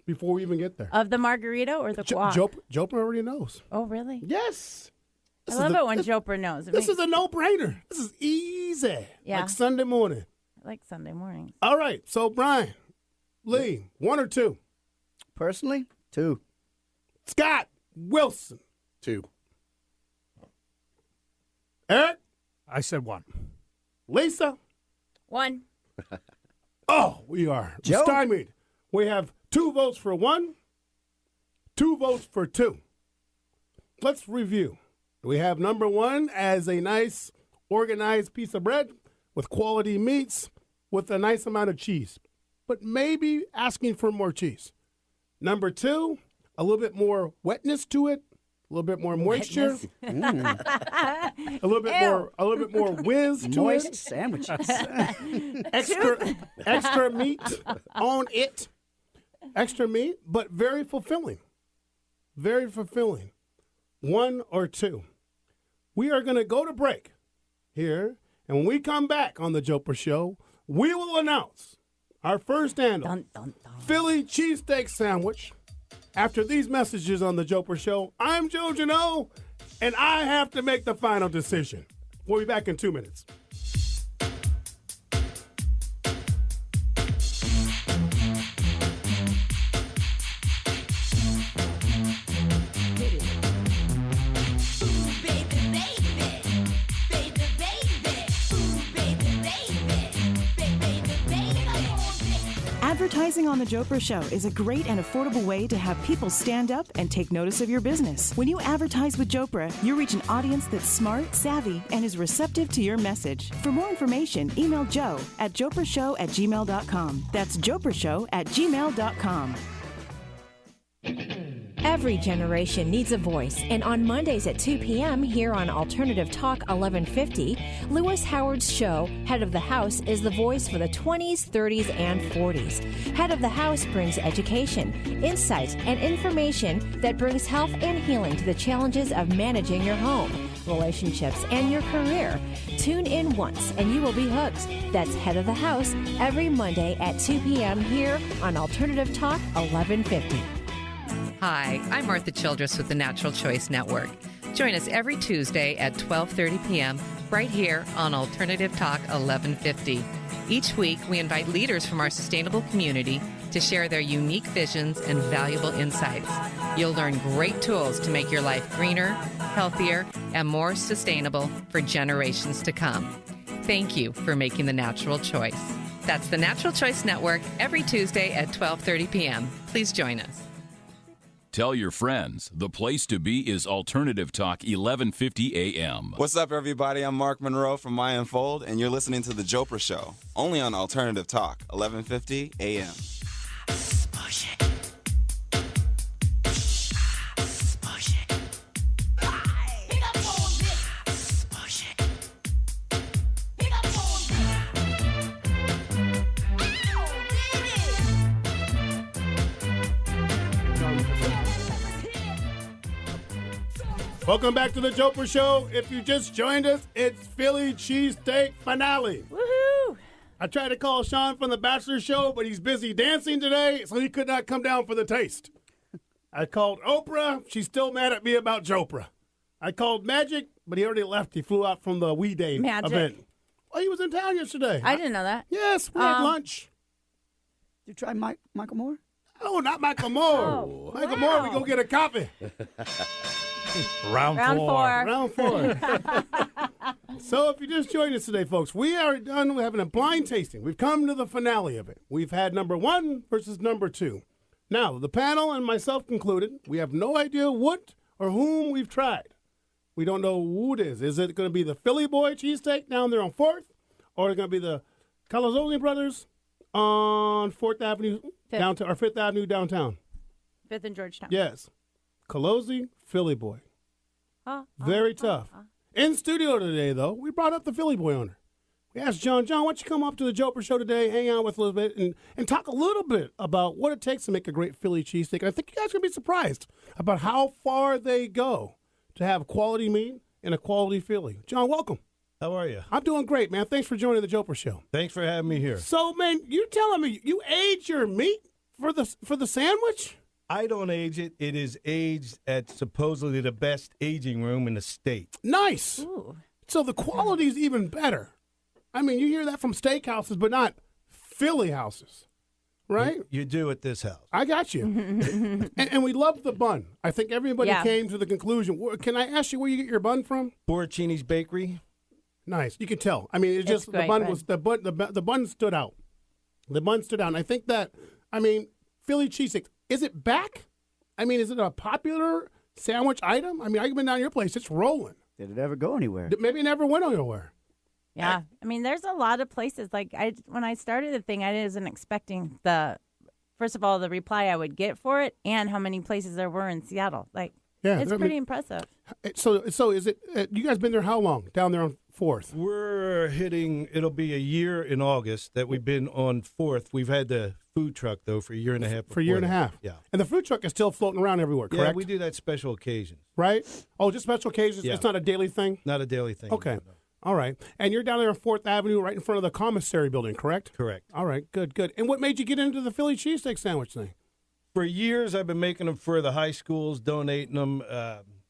before we even get there. Of the margarita or the guac? Jopra already knows. Oh, really? Yes. I love it when Jopra knows. This is a no-brainer. This is easy. Yeah. Like Sunday morning. I like Sunday mornings. All right. So, Brian, Lee, 1 or 2? Personally, 2. Scott Wilson. 2. Eric? I said 1. Lisa? 1. Oh, we are Joe? stymied. We have 2 votes for 1, 2 votes for 2. Let's review. We have number 1 as a nice, organized piece of bread with quality meats with a nice amount of cheese, but maybe asking for more cheese. Number 2, a little bit more wetness to it, a little bit more moisture, a little bit more whiz to Moist it. sandwiches. extra meat on it. Extra meat, but very fulfilling. Very fulfilling. 1 or 2. We are going to go to break here, and when we come back on the Jopra Show, we will announce our first and Philly cheesesteak sandwich. After these messages on the Jopra Show, I'm Joe Janot, and I have to make the final decision. We'll be back in 2 minutes. Advertising on The Jopra Show is a great and affordable way to have people stand up and take notice of your business. When you advertise with Jopra, you reach an audience that's smart, savvy, and is receptive to your message. For more information, email Joe at joprashow@gmail.com. That's joprashow@gmail.com. Every generation needs a voice, and on Mondays at 2 p.m. here on Alternative Talk 1150, Lewis Howard's show, Head of the House, is the voice for the 20s, 30s, and 40s. Head of the House brings education, insight, and information that brings health and healing to the challenges of managing your home, relationships, and your career. Tune in once and you will be hooked. That's Head of the House every Monday at 2 p.m. here on Alternative Talk 1150. Hi, I'm Martha Childress with the Natural Choice Network. Join us every Tuesday at 12:30 p.m. right here on Alternative Talk 1150. Each week, we invite leaders from our sustainable community to share their unique visions and valuable insights. You'll learn great tools to make your life greener, healthier, and more sustainable for generations to come. Thank you for making the natural choice. That's the Natural Choice Network every Tuesday at 12:30 p.m. Please join us. Tell your friends, the place to be is Alternative Talk 1150 AM. What's up, everybody? I'm Mark Monroe from My Unfold, and you're listening to The Jopra Show, only on Alternative Talk 1150 AM. Welcome back to the Jopra Show. If you just joined us, it's Philly Cheesesteak finale. Woohoo! I tried to call Sean from the Bachelor Show, but he's busy dancing today, so he could not come down for the taste. I called Oprah. She's still mad at me about Jopra. I called Magic, but he already left. He flew out from the We Day event. Well, he was in town yesterday. I didn't know that. Yes, we had lunch. Did you try Michael Moore? Oh, not Michael Moore. Oh, Michael Moore, we go get a coffee. Round four. So if you just joined us today, folks, we are done with having a blind tasting. We've come to the finale of it. We've had number 1 versus number 2. Now, the panel and myself concluded, we have no idea what or whom we've tried. We don't know who it is. Is it going to be the Philly Boy cheesesteak down there on 4th? Or is it going to be the Calazzoni brothers on 4th Avenue downtown, or 5th Avenue downtown? 5th and Georgetown. Yes. Calozzi, Philly Boy. Very tough. In studio today, though, we brought up the Philly Boy owner. We asked John, why don't you come up to the Jopra Show today, hang out with a little bit, and talk a little bit about what it takes to make a great Philly cheesesteak. And I think you guys are going to be surprised about how far they go to have quality meat and a quality Philly. John, welcome. How are you? I'm doing great, man. Thanks for joining the Jopra Show. Thanks for having me here. So, man, you telling me you age your meat for the sandwich? I don't age it. It is aged at supposedly the best aging room in the state. Nice. Ooh. So the quality is even better. I mean, you hear that from steakhouses, but not Philly houses, right? You do at this house. I got you. and we love the bun. I think everybody came to the conclusion. Can I ask you where you get your bun from? Borrachini's Bakery. Nice. You can tell. I mean, it's just great the bun bread. was the bun stood out. The bun stood out. And I think that, I mean, Philly cheesesteak, is it back? I mean, is it a popular sandwich item? I mean, I've been down to your place. It's rolling. Did it ever go anywhere? Maybe it never went anywhere. Yeah. I mean, there's a lot of places. Like, when I started the thing, I wasn't expecting first of all, the reply I would get for it and how many places there were in Seattle. Like, it's pretty impressive. So is it, you guys been there how long? Down there on 4th? It'll be a year in August that we've been on 4th. We've had the food truck, though, for a year and a half. For a year and a half. Yeah. And the food truck is still floating around everywhere, correct? Yeah, we do that special occasions. Right? Oh, just special occasions? Yeah. It's not a daily thing? Not a daily thing. Okay. No. All right. And you're down there on 4th Avenue right in front of the commissary building, correct? Correct. All right. Good. And what made you get into the Philly cheesesteak sandwich thing? For years, I've been making them for the high schools, donating them.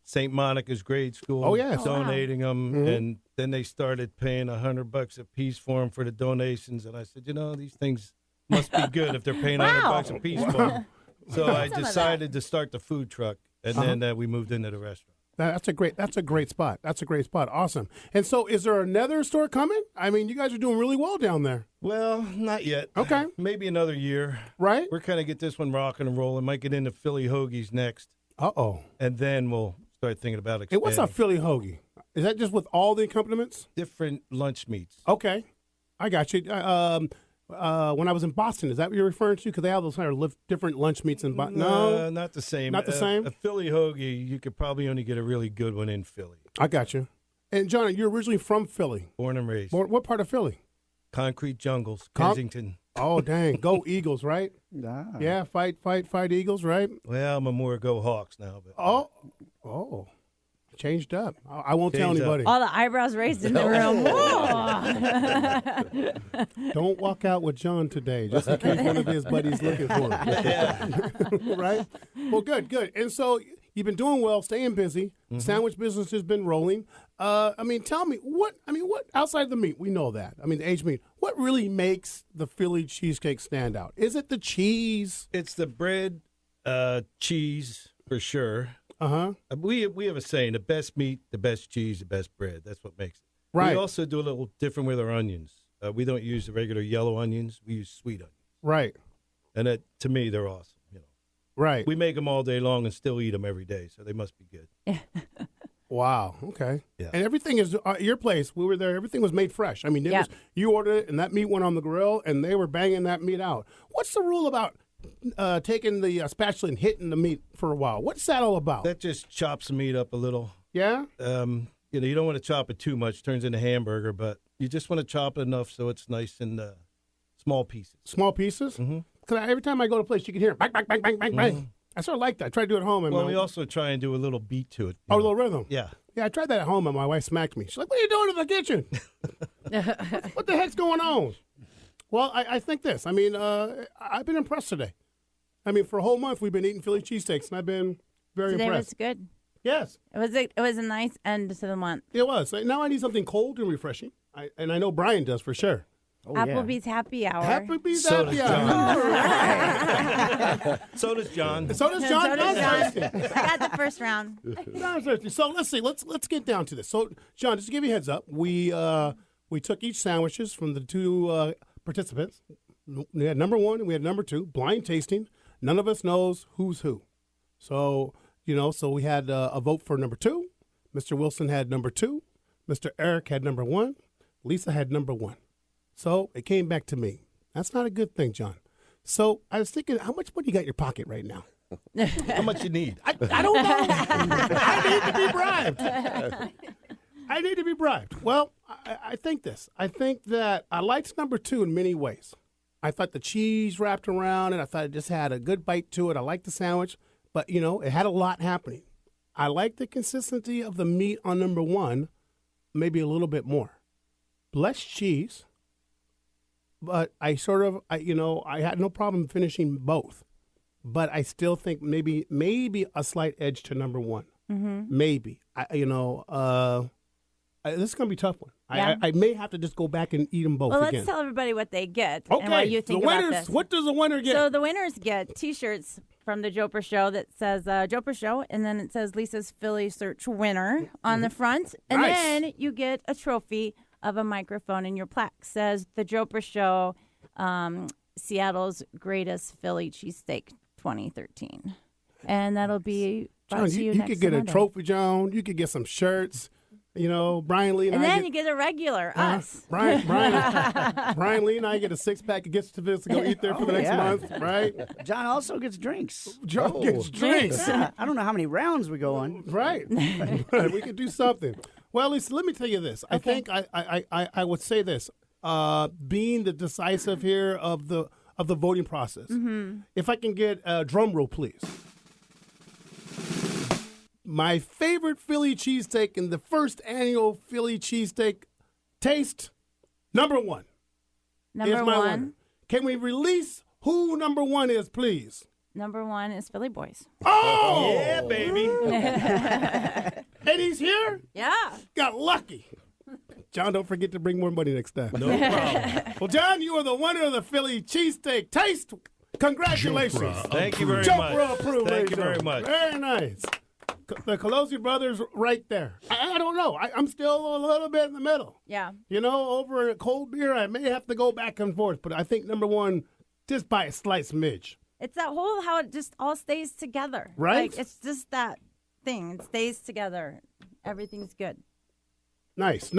St. Monica's grade school. Oh, yes. Donating them. Mm-hmm. And then they started paying $100 a piece for them for the donations. And I said, these things must be good if they're paying $100 a piece for them. So I decided to start the food truck, and then we moved into the restaurant. That's a great spot. That's a great spot. Awesome. And so is there another store coming? I mean, you guys are doing really well down there. Well, not yet. Okay. Maybe another year. Right? We're kind of get this one rocking and rolling. Might get into Philly hoagies next. Uh-oh. And then we'll start thinking about Hey, expanding. what's a Philly hoagie? Is that just with all the accompaniments? Different lunch meats. Okay. I got you. When I was in Boston, is that what you're referring to? Because they have those kind of different lunch meats in Boston. No, not the same. Not the same? A Philly hoagie, you could probably only get a really good one in Philly. I got you. And, John, you're originally from Philly. Born and raised. What part of Philly? Concrete Jungles, Kensington. Oh, dang. Go Eagles, right? Yeah, fight Eagles, right? Well, I'm a more go Hawks now. But Oh. Changed up. I won't tell anybody. All the eyebrows raised in the room. Don't walk out with John today, just in case one of his buddies looking for him. Right? Well, good. And so you've been doing well, staying busy. Mm-hmm. Sandwich business has been rolling. Tell me what outside of the meat, we know that. I mean, the aged meat. what really makes the Philly cheesesteak stand out? Is it the cheese? It's the bread, cheese for sure. Uh-huh. We have a saying: the best meat, the best cheese, the best bread. That's what makes it. Right. We also do a little different with our onions. We don't use the regular yellow onions. We use sweet onions. Right. And that, to me, they're awesome. Right. We make them all day long and still eat them every day, so they must be good. Wow. Okay. Yeah. And everything is your place. We were there. Everything was made fresh. I mean, it Yeah. was, you ordered it, and that meat went on the grill, and they were banging that meat out. What's the rule about taking the spatula and hitting the meat for a while? What's that all about? That just chops the meat up a little. Yeah. You don't want to chop it too much; turns into hamburger. But you just want to chop it enough so it's nice and small pieces. Small pieces. Mm-hmm. Because every time I go to a place, you can hear bang, bang, bang, bang, bang, bang. I sort of like that. I try to do it at home. And Well, we also try and do a little beat to it. a little rhythm. Yeah. Yeah, I tried that at home, and my wife smacked me. She's like, "What are you doing in the kitchen? What the heck's going on?" Well, I think this. I mean, I've been impressed today. I mean, for a whole month, we've been eating Philly cheesesteaks, and I've been very Today impressed. was good. Yes. It was a nice end to the month. It was. Now I need something cold and refreshing, and I know Brian does for sure. Applebee's happy hour. Applebee's So happy does hour. So does John. So does John. So does John's John. thirsty. I got the first round. John's thirsty. So let's see. Let's get down to this. So John, just to give you a heads up, we took each sandwiches from the two participants. We had number one and we had number two. Blind tasting. None of us knows who's who. So so we had a vote for number two. Mr. Wilson had number two. Mr. Eric had number one. Lisa had number one. So it came back to me. That's not a good thing, John. So I was thinking, how much money you got in your pocket right now? How much you need? I don't know. I need to be bribed. I need to be bribed. Well, I think this. I think that I liked number two in many ways. I thought the cheese wrapped around it. I thought it just had a good bite to it. I liked the sandwich, but, it had a lot happening. I liked the consistency of the meat on number one, maybe a little bit more. Less cheese, but I had no problem finishing both. But I still think maybe a slight edge to number one. Mm-hmm. Maybe. This is going to be a tough one. Yeah. I may have to just go back and eat them both Well, again. let's tell everybody what they get Okay, and what you think the winners, about this. what does the winner get? So the winners get T-shirts from the Jopra Show that says Jopra Show, and then it says Lisa's Philly Search winner on the front. And Nice. then you get a trophy of a microphone, and your plaque says the Jopra Show, Seattle's greatest Philly cheesesteak 2013. And that'll be brought John, to you you next could get Monday. a trophy, John. You could get some shirts. Brian Lee And I then get, you get a regular, us. Brian Lee and I get a 6-pack of gift certificates to go eat there for the next month, right? John also gets drinks. John gets drinks. Yeah, I don't know how many rounds we go on. Right. Right. We could do something. Well, Lisa, let me tell you this. I think I would say this. Being the decisive here of the voting process. Mm-hmm. If I can get a drum roll, please. My favorite Philly cheesesteak in the first annual Philly cheesesteak taste, number one. Number is my one. winner. Can we release who number one is, please? Number one is Philly Boys. Oh! Yeah, baby. And he's here? Yeah. Got lucky. John, don't forget to bring more money next time. No problem. Well, John, you are the winner of the Philly cheesesteak taste. Congratulations. Jopra Thank you very Jopra much. approved, Thank you ladies very and much. gentlemen. Very nice. The Colosi brothers right there. I don't know. I'm still a little bit in the middle. Yeah. Over a cold beer, I may have to go back and forth. But I think number one, just by a slight smidge. It's that whole how it just all stays together. Right? Like, it's just that thing. It stays together. Everything's good. Nice.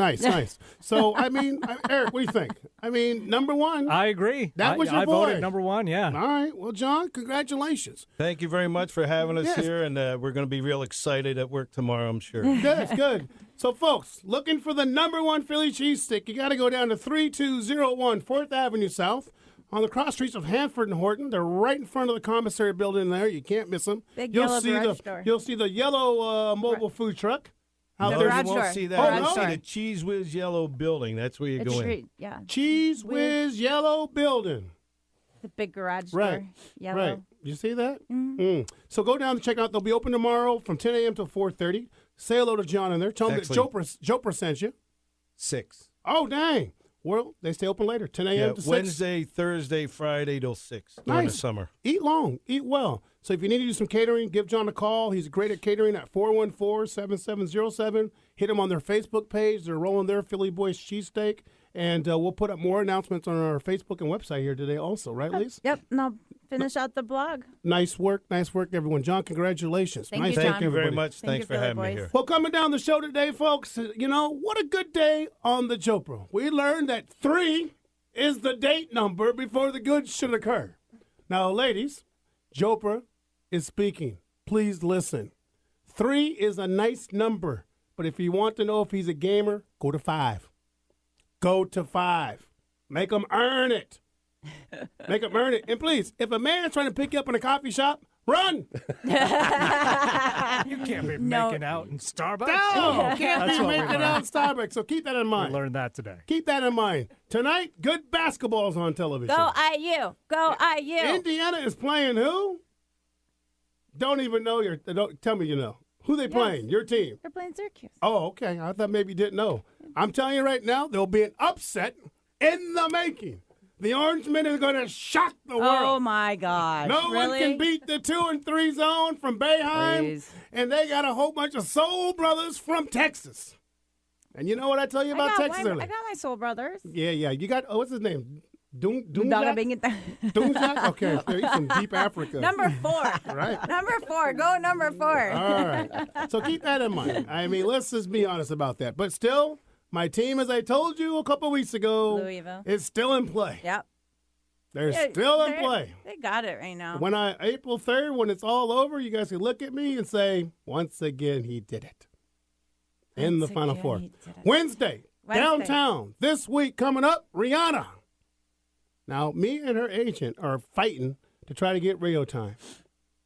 So, Eric, what do you think? Number one. I agree. That was your I boy. voted number one, yeah. All right. Well, John, congratulations. Thank you very much for having us Yes. here, and we're going to be real excited at work tomorrow, I'm sure. That's good. So, folks, looking for the number one Philly cheesesteak, you got to go down to 3201 4th Avenue South on the cross streets of Hanford and Horton. They're right in front of the commissary building there. You can't miss them. Big you'll yellow see garage door. You'll see the yellow mobile food truck out The No, there. garage you won't door. see that. Oh, You'll no? see the Cheese Whiz Yellow building. That's where you The go in. street, yeah. Cheese Whiz yellow building. The big garage Right. door. Yellow. Right. You see that? Mhm. So go down and check out. They'll be open tomorrow from 10 a.m. till 4:30. Say hello to John in there. Tell him that Excellent. Jopra sent you. 6. Oh, dang. Well, they stay open later, 10 a.m. Yeah, to 6. Wednesday, Thursday, Friday till 6 during the summer. Eat long, eat well. So if you need to do some catering, give John a call. He's great at catering at 414-7707. Hit him on their Facebook page. They're rolling their Philly Boys cheesesteak. And we'll put up more announcements on our Facebook and website here today also, right, Lisa? Yep, and I'll finish out the blog. Nice work, everyone. John, congratulations. Thank nice you, John. Thank you very everybody. much. Thanks for having me here. Well, coming down the show today, folks, you know, what a good day on the Jopra. We learned that 3 is the date number before the goods should occur. Now, ladies, Jopra is speaking. Please listen. 3 is a nice number, but if you want to know if he's a gamer, go to 5. Go to 5. Make them earn it. Make them earn it. And please, if a man's trying to pick you up in a coffee shop, run. You can't be making out in Starbucks. No, can't That's be what we making learned. out in Starbucks. So keep that in mind. We learned that today. Keep that in mind. Tonight, good basketball's on television. Go IU. Go IU. Indiana is playing who? Don't even know your. Don't tell me you know. Who they playing? Your team. They're playing Syracuse. Oh, okay. I thought maybe you didn't know. I'm telling you right now, there'll be an upset in the making. The Orange Men are going to shock the world. Oh, my gosh. No really? one can beat the 2 and 3 zone from Bayheim. Please. And they got a whole bunch of soul brothers from Texas. And you know what I tell you about Texas? I got my soul brothers. Yeah. You got, what's his name? Doomjack? Doomjack? Okay. He's from deep Africa. Number 4. Right. Number 4. Go number 4. All right. So keep that in mind. I mean, let's just be honest about that. But still, my team, as I told you a couple weeks ago, Louisville. is still in play. Yep. They're still in play. They got it right now. When April 3rd, when it's all over, you guys can look at me and say, once again, he did it. In the Final Four. Wednesday, downtown, this week coming up, Rihanna. Now, me and her agent are fighting to try to get radio time.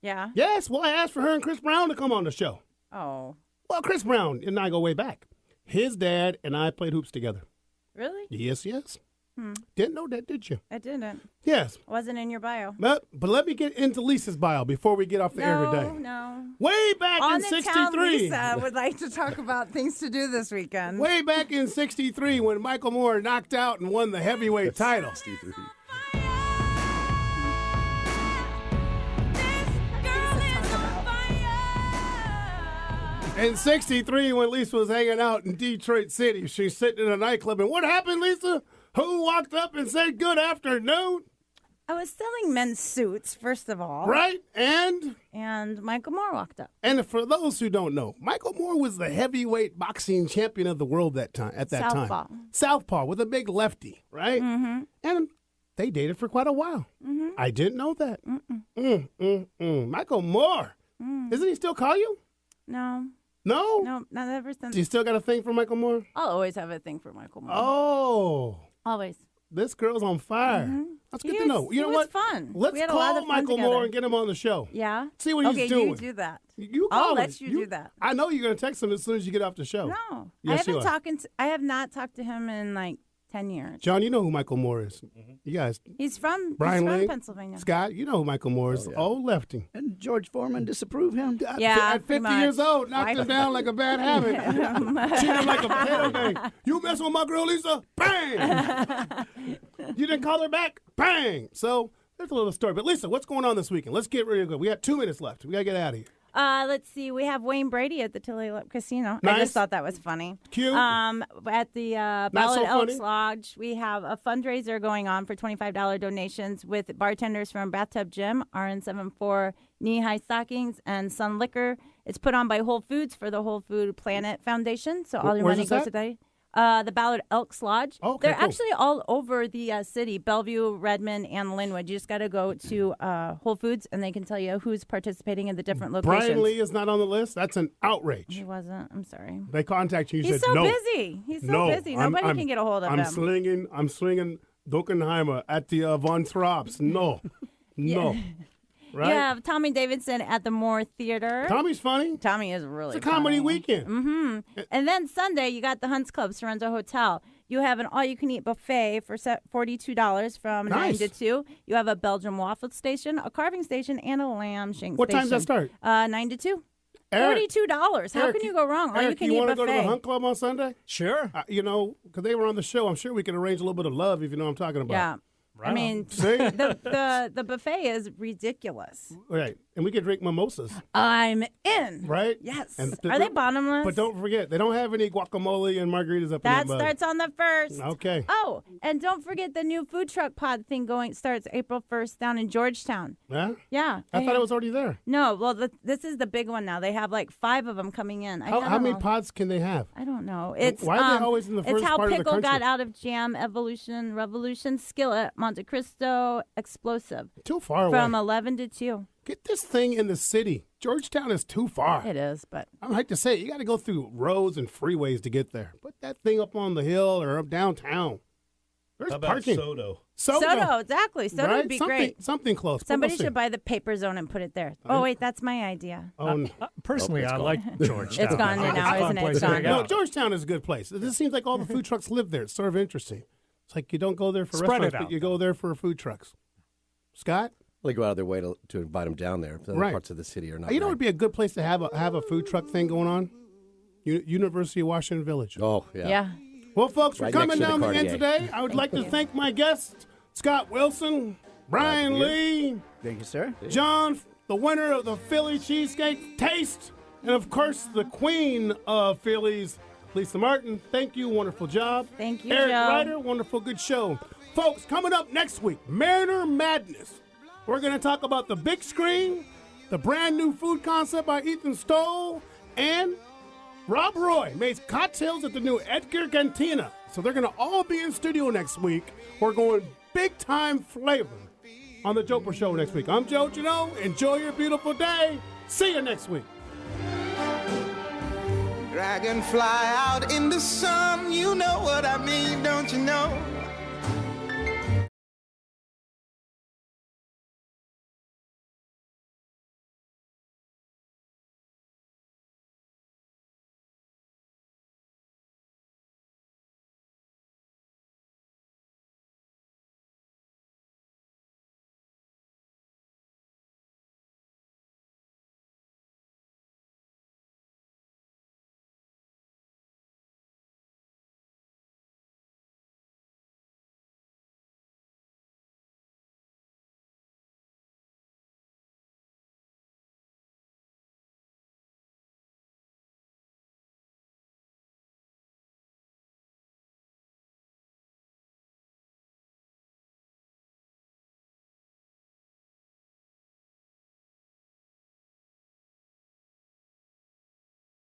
Yeah. Yes, well, I asked for her and Chris Brown to come on the show. Oh. Well, Chris Brown and I go way back. His dad and I played hoops together. Really? Yes. Didn't know that, did you? I didn't. Yes. Wasn't in your bio. But let me get into Lisa's bio before we get off the air today. No. Way back On in the 63. town, Lisa would like to talk about things to do this weekend. Way back in 63 when Michael Moore knocked out and won the heavyweight title. In 63, when Lisa was hanging out in Detroit City, she's sitting in a nightclub. And what happened, Lisa? Who walked up and said good afternoon? I was selling men's suits, first of all. Right, and Michael Moore walked up. And for those who don't know, Michael Moore was the heavyweight boxing champion of the world at that Southpaw. time. Southpaw with a big lefty, right? Mm-hmm. And they dated for quite a while. Mm-hmm. I didn't know that. Michael Moore. Doesn't he still call you? No. No? No, not ever since. Do you still got a thing for Michael Moore? I'll always have a thing for Michael Moore. Oh. Always. This girl's on fire. Mm-hmm. That's good to know. You know what? Fun. Let's We had a lot call of fun Michael together. Moore and get him on the show. Yeah? See what he's doing. Okay, you do that. You I'll call him. let you do that. I know you're going to text him as soon as you get off the show. No. Yes, you are. I have not talked to him in like 10 years. John, you know who Michael Moore is. You guys. He's from Brian Lee, Pennsylvania. Scott, you know who Michael Moore is. Old lefty. And George Foreman disapprove him? Yeah, At 50 years old, knocked him down like a bad habit. Treated him like a potato bag. You mess with my girl, Lisa? Bang! You didn't call her back? Bang! So, there's a little story. But Lisa, what's going on this weekend? Let's get ready to go. We got 2 minutes left. We got to get out of here. Let's see. We have Wayne Brady at the Tulalip Casino. Nice. I just thought that was funny. Cute. At the so Ballad Elks funny. Lodge, we have a fundraiser going on for $25 donations with bartenders from Bathtub Gym, RN74 Knee High Stockings, and Sun Liquor. It's put on by Whole Foods for the Whole Food Planet Foundation. So all your Where's money this goes at? to that. The Ballard Elks Lodge. Okay, They're cool. actually all over the city, Bellevue, Redmond, and Linwood. You just got to go to Whole Foods, and they can tell you who's participating in the different locations. Brian Lee is not on the list. That's an outrage. He wasn't. I'm sorry. They contact you. You He's said so no. busy. He's so busy. Nobody can get a hold of I'm him. I'm slinging Dockenheimer at the Von Trapp's. No. No. Right? You have Tommy Davidson at the Moore Theater. Tommy's funny. Tommy is really It's a comedy funny. weekend. Mm-hmm. And then Sunday, you got the Hunts Club, Sorrento Hotel. You have an all-you-can-eat buffet for $42 from Nice. 9 to 2. You have a Belgian waffle station, a carving station, and a lamb shank What station. time does that start? 9 to 2. $42. How Eric, can you go wrong? Or Eric, you can you eat want to buffet. go to the Hunt Club on Sunday? Sure. Because they were on the show. I'm sure we can arrange a little bit of love if you know what I'm talking about. Yeah. Right I mean, See? the buffet is ridiculous. Right. And we can drink mimosas. I'm in. Right? Yes. And Are they bottomless? But don't forget, they don't have any guacamole and margaritas up That in that mug. starts on the 1st. Okay. Oh, and don't forget the new food truck pod thing starts April 1st down in Georgetown. Yeah? Yeah. I thought it was already there. No, well, this is the big one now. They have like 5 of them coming in. How many pods can they have? I don't know. It's Why are they always in the first It's how part of the Pickle country? got out of Jam, Evolution, Revolution, Skillet, Monte Cristo, Explosive. Too far From away. 11 to 2. Get this thing in the city. Georgetown is too far. It is, but I like to say it, you got to go through roads and freeways to get there. Put that thing up on the hill or up downtown. There's How about parking. Soto? Soto, exactly. Soto right? would be great. Something close. but Somebody we'll see. should buy the paper zone and put it there. Oh, wait, that's my idea. Personally, Nope, it's I gone. like Georgetown. It's gone I think now, it's a fun isn't it? place It's to gone. hang No, out. Georgetown is a good place. It just seems like all the food trucks live there. It's sort of interesting. It's like you don't go there for Spread it restaurants, out. but you go there for food trucks. Scott? They go out of their way to invite them down there. If the other Right. parts of the city are not. You know, right. it would be a good place to have a food truck thing going on. University of Washington Village. Oh, yeah. Yeah. Well, folks, we're Right coming next to down the the end Cartier. today. I would like to thank my guests, Scott Wilson, Brian Thank you. Lee, Thank you, sir. John, the winner of the Philly Cheesesteak Taste, and of course, the queen of Phillies, Lisa Martin. Thank you. Wonderful job. Thank you, Eric Joe. Ryder, wonderful, good show. Folks, coming up next week, Mariner Madness. We're going to talk about the big screen, the brand new food concept by Ethan Stoll, and Rob Roy makes cocktails at the new Edgar Cantina. So they're going to all be in studio next week. We're going big time flavor on the Jopra Show next week. I'm Joe Gino. Enjoy your beautiful day. See you next week. Dragonfly out in the sun, you know what I mean, don't you know?